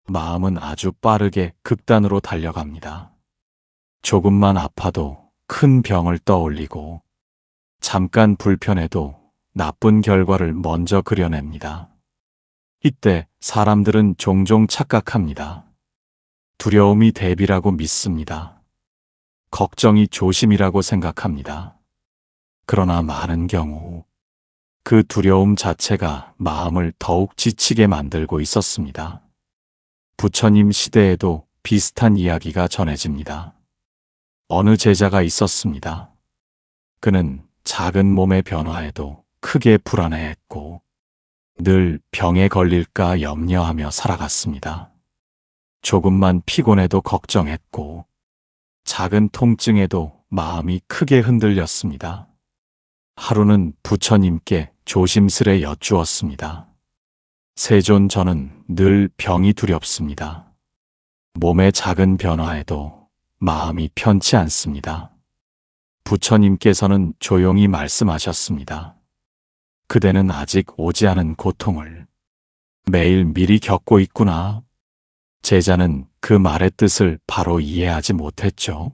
마음은 아주 빠르게 극단으로 달려갑니다. 조금만 아파도 큰 병을 떠올리고 잠깐 불편해도 나쁜 결과를 먼저 그려냅니다. 이때 사람들은 종종 착각합니다. 두려움이 대비라고 믿습니다. 걱정이 조심이라고 생각합니다. 그러나 많은 경우 그 두려움 자체가 마음을 더욱 지치게 만들고 있었습니다. 부처님 시대에도 비슷한 이야기가 전해집니다. 어느 제자가 있었습니다. 그는 작은 몸의 변화에도 크게 불안해했고 늘 병에 걸릴까 염려하며 살아갔습니다. 조금만 피곤해도 걱정했고 작은 통증에도 마음이 크게 흔들렸습니다. 하루는 부처님께 조심스레 여쭈었습니다. 세존, 저는 늘 병이 두렵습니다. 몸의 작은 변화에도 마음이 편치 않습니다. 부처님께서는 조용히 말씀하셨습니다. 그대는 아직 오지 않은 고통을 매일 미리 겪고 있구나. 제자는 그 말의 뜻을 바로 이해하지 못했죠.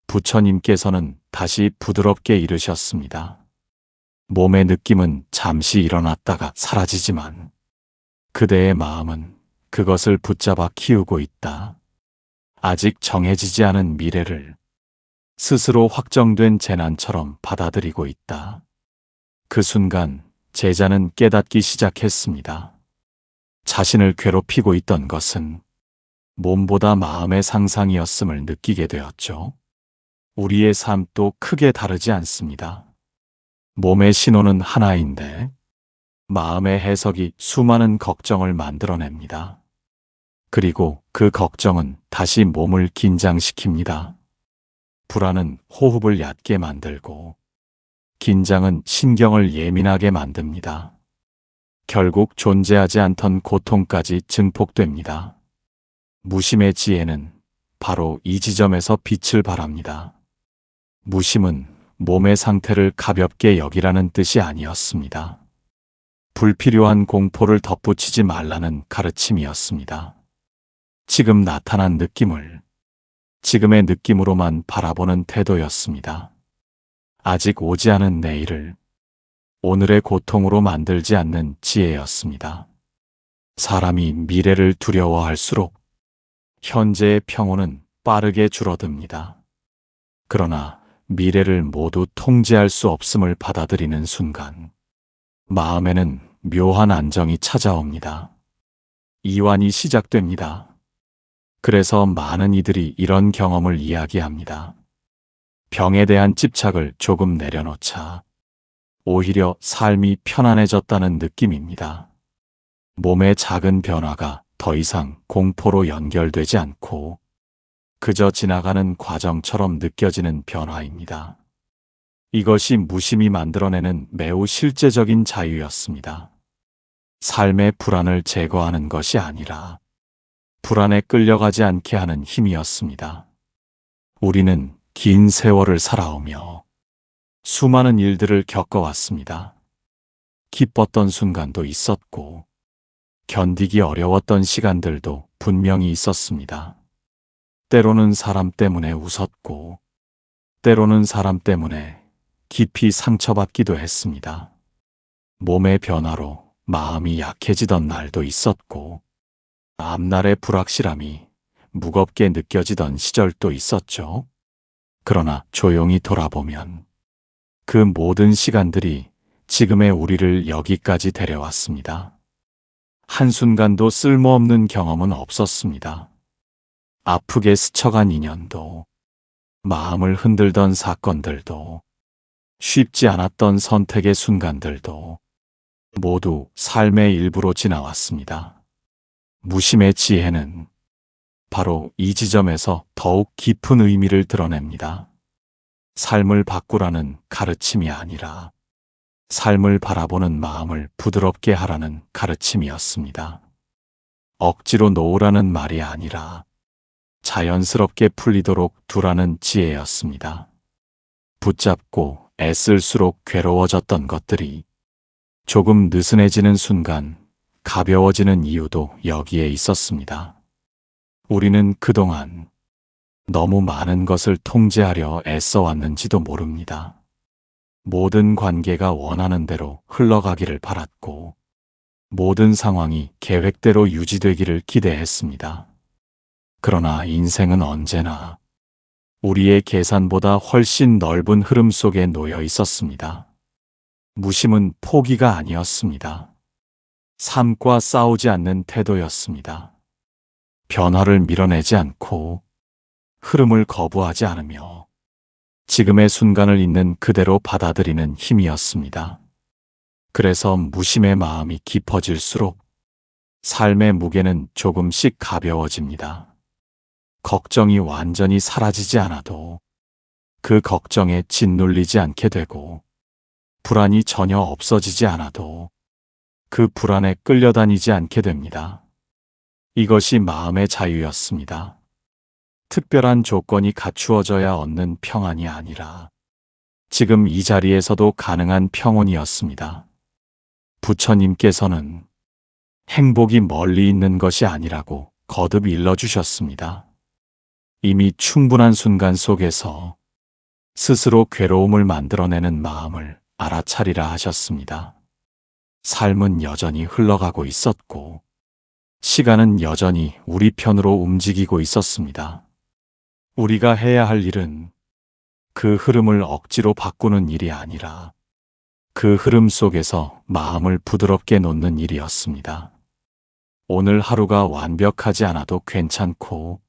부처님께서는 다시 부드럽게 이르셨습니다. 몸의 느낌은 잠시 일어났다가 사라지지만 그대의 마음은 그것을 붙잡아 키우고 있다. 아직 정해지지 않은 미래를 스스로 확정된 재난처럼 받아들이고 있다. 그 순간 제자는 깨닫기 시작했습니다. 자신을 괴롭히고 있던 것은 몸보다 마음의 상상이었음을 느끼게 되었죠. 우리의 삶도 크게 다르지 않습니다. 몸의 신호는 하나인데 마음의 해석이 수많은 걱정을 만들어냅니다. 그리고 그 걱정은 다시 몸을 긴장시킵니다. 불안은 호흡을 얕게 만들고 긴장은 신경을 예민하게 만듭니다. 결국 존재하지 않던 고통까지 증폭됩니다. 무심의 지혜는 바로 이 지점에서 빛을 발합니다. 무심은 몸의 상태를 가볍게 여기라는 뜻이 아니었습니다. 불필요한 공포를 덧붙이지 말라는 가르침이었습니다. 지금 나타난 느낌을 지금의 느낌으로만 바라보는 태도였습니다. 아직 오지 않은 내일을 오늘의 고통으로 만들지 않는 지혜였습니다. 사람이 미래를 두려워할수록 현재의 평온은 빠르게 줄어듭니다. 그러나 미래를 모두 통제할 수 없음을 받아들이는 순간 마음에는 묘한 안정이 찾아옵니다. 이완이 시작됩니다. 그래서 많은 이들이 이런 경험을 이야기합니다. 병에 대한 집착을 조금 내려놓자 오히려 삶이 편안해졌다는 느낌입니다. 몸의 작은 변화가 더 이상 공포로 연결되지 않고 그저 지나가는 과정처럼 느껴지는 변화입니다. 이것이 무심히 만들어내는 매우 실제적인 자유였습니다. 삶의 불안을 제거하는 것이 아니라 불안에 끌려가지 않게 하는 힘이었습니다. 우리는 긴 세월을 살아오며 수많은 일들을 겪어왔습니다. 기뻤던 순간도 있었고 견디기 어려웠던 시간들도 분명히 있었습니다. 때로는 사람 때문에 웃었고 때로는 사람 때문에 깊이 상처받기도 했습니다. 몸의 변화로 마음이 약해지던 날도 있었고 앞날의 불확실함이 무겁게 느껴지던 시절도 있었죠. 그러나 조용히 돌아보면 그 모든 시간들이 지금의 우리를 여기까지 데려왔습니다. 한순간도 쓸모없는 경험은 없었습니다. 아프게 스쳐간 인연도, 마음을 흔들던 사건들도, 쉽지 않았던 선택의 순간들도 모두 삶의 일부로 지나왔습니다. 무심의 지혜는 바로 이 지점에서 더욱 깊은 의미를 드러냅니다. 삶을 바꾸라는 가르침이 아니라 삶을 바라보는 마음을 부드럽게 하라는 가르침이었습니다. 억지로 놓으라는 말이 아니라 자연스럽게 풀리도록 두라는 지혜였습니다. 붙잡고 애쓸수록 괴로워졌던 것들이 조금 느슨해지는 순간 가벼워지는 이유도 여기에 있었습니다. 우리는 그동안 너무 많은 것을 통제하려 애써왔는지도 모릅니다. 모든 관계가 원하는 대로 흘러가기를 바랐고 모든 상황이 계획대로 유지되기를 기대했습니다. 그러나 인생은 언제나 우리의 계산보다 훨씬 넓은 흐름 속에 놓여 있었습니다. 무심은 포기가 아니었습니다. 삶과 싸우지 않는 태도였습니다. 변화를 밀어내지 않고 흐름을 거부하지 않으며 지금의 순간을 있는 그대로 받아들이는 힘이었습니다. 그래서 무심의 마음이 깊어질수록 삶의 무게는 조금씩 가벼워집니다. 걱정이 완전히 사라지지 않아도 그 걱정에 짓눌리지 않게 되고 불안이 전혀 없어지지 않아도 그 불안에 끌려다니지 않게 됩니다. 이것이 마음의 자유였습니다. 특별한 조건이 갖추어져야 얻는 평안이 아니라 지금 이 자리에서도 가능한 평온이었습니다. 부처님께서는 행복이 멀리 있는 것이 아니라고 거듭 일러주셨습니다. 이미 충분한 순간 속에서 스스로 괴로움을 만들어내는 마음을 알아차리라 하셨습니다. 삶은 여전히 흘러가고 있었고 시간은 여전히 우리 편으로 움직이고 있었습니다. 우리가 해야 할 일은 그 흐름을 억지로 바꾸는 일이 아니라 그 흐름 속에서 마음을 부드럽게 놓는 일이었습니다. 오늘 하루가 완벽하지 않아도 괜찮고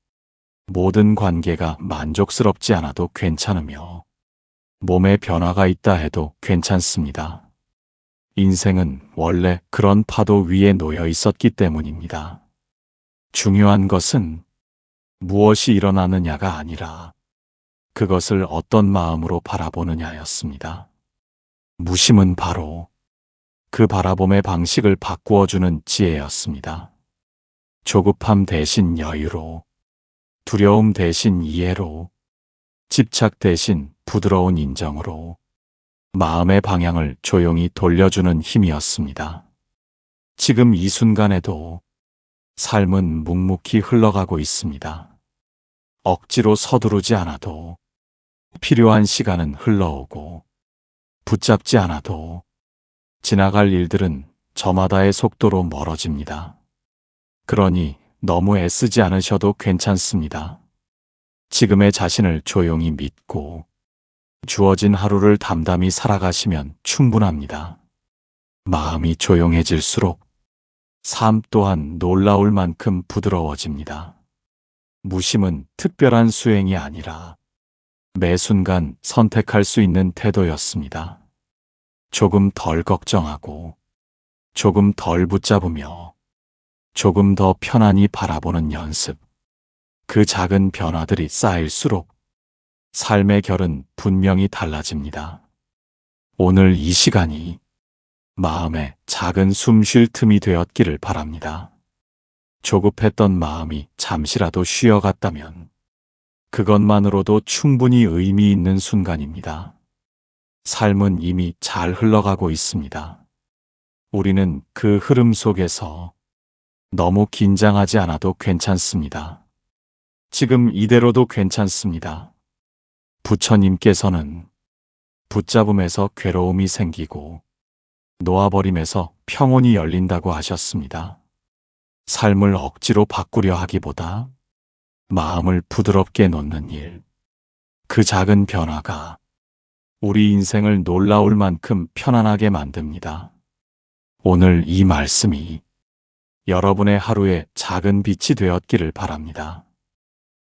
모든 관계가 만족스럽지 않아도 괜찮으며 몸에 변화가 있다 해도 괜찮습니다. 인생은 원래 그런 파도 위에 놓여 있었기 때문입니다. 중요한 것은 무엇이 일어나느냐가 아니라 그것을 어떤 마음으로 바라보느냐였습니다. 무심은 바로 그 바라봄의 방식을 바꾸어주는 지혜였습니다. 조급함 대신 여유로, 두려움 대신 이해로, 집착 대신 부드러운 인정으로 마음의 방향을 조용히 돌려주는 힘이었습니다. 지금 이 순간에도 삶은 묵묵히 흘러가고 있습니다. 억지로 서두르지 않아도 필요한 시간은 흘러오고 붙잡지 않아도 지나갈 일들은 저마다의 속도로 멀어집니다. 그러니 너무 애쓰지 않으셔도 괜찮습니다. 지금의 자신을 조용히 믿고 주어진 하루를 담담히 살아가시면 충분합니다. 마음이 조용해질수록 삶 또한 놀라울 만큼 부드러워집니다. 무심은 특별한 수행이 아니라 매 순간 선택할 수 있는 태도였습니다. 조금 덜 걱정하고, 조금 덜 붙잡으며, 조금 더 편안히 바라보는 연습. 그 작은 변화들이 쌓일수록 삶의 결은 분명히 달라집니다. 오늘 이 시간이 마음에 작은 숨 쉴 틈이 되었기를 바랍니다. 조급했던 마음이 잠시라도 쉬어갔다면 그것만으로도 충분히 의미 있는 순간입니다. 삶은 이미 잘 흘러가고 있습니다. 우리는 그 흐름 속에서 너무 긴장하지 않아도 괜찮습니다. 지금 이대로도 괜찮습니다. 부처님께서는 붙잡음에서 괴로움이 생기고 놓아버림에서 평온이 열린다고 하셨습니다. 삶을 억지로 바꾸려 하기보다 마음을 부드럽게 놓는 일, 그 작은 변화가 우리 인생을 놀라울 만큼 편안하게 만듭니다. 오늘 이 말씀이 여러분의 하루에 작은 빛이 되었기를 바랍니다.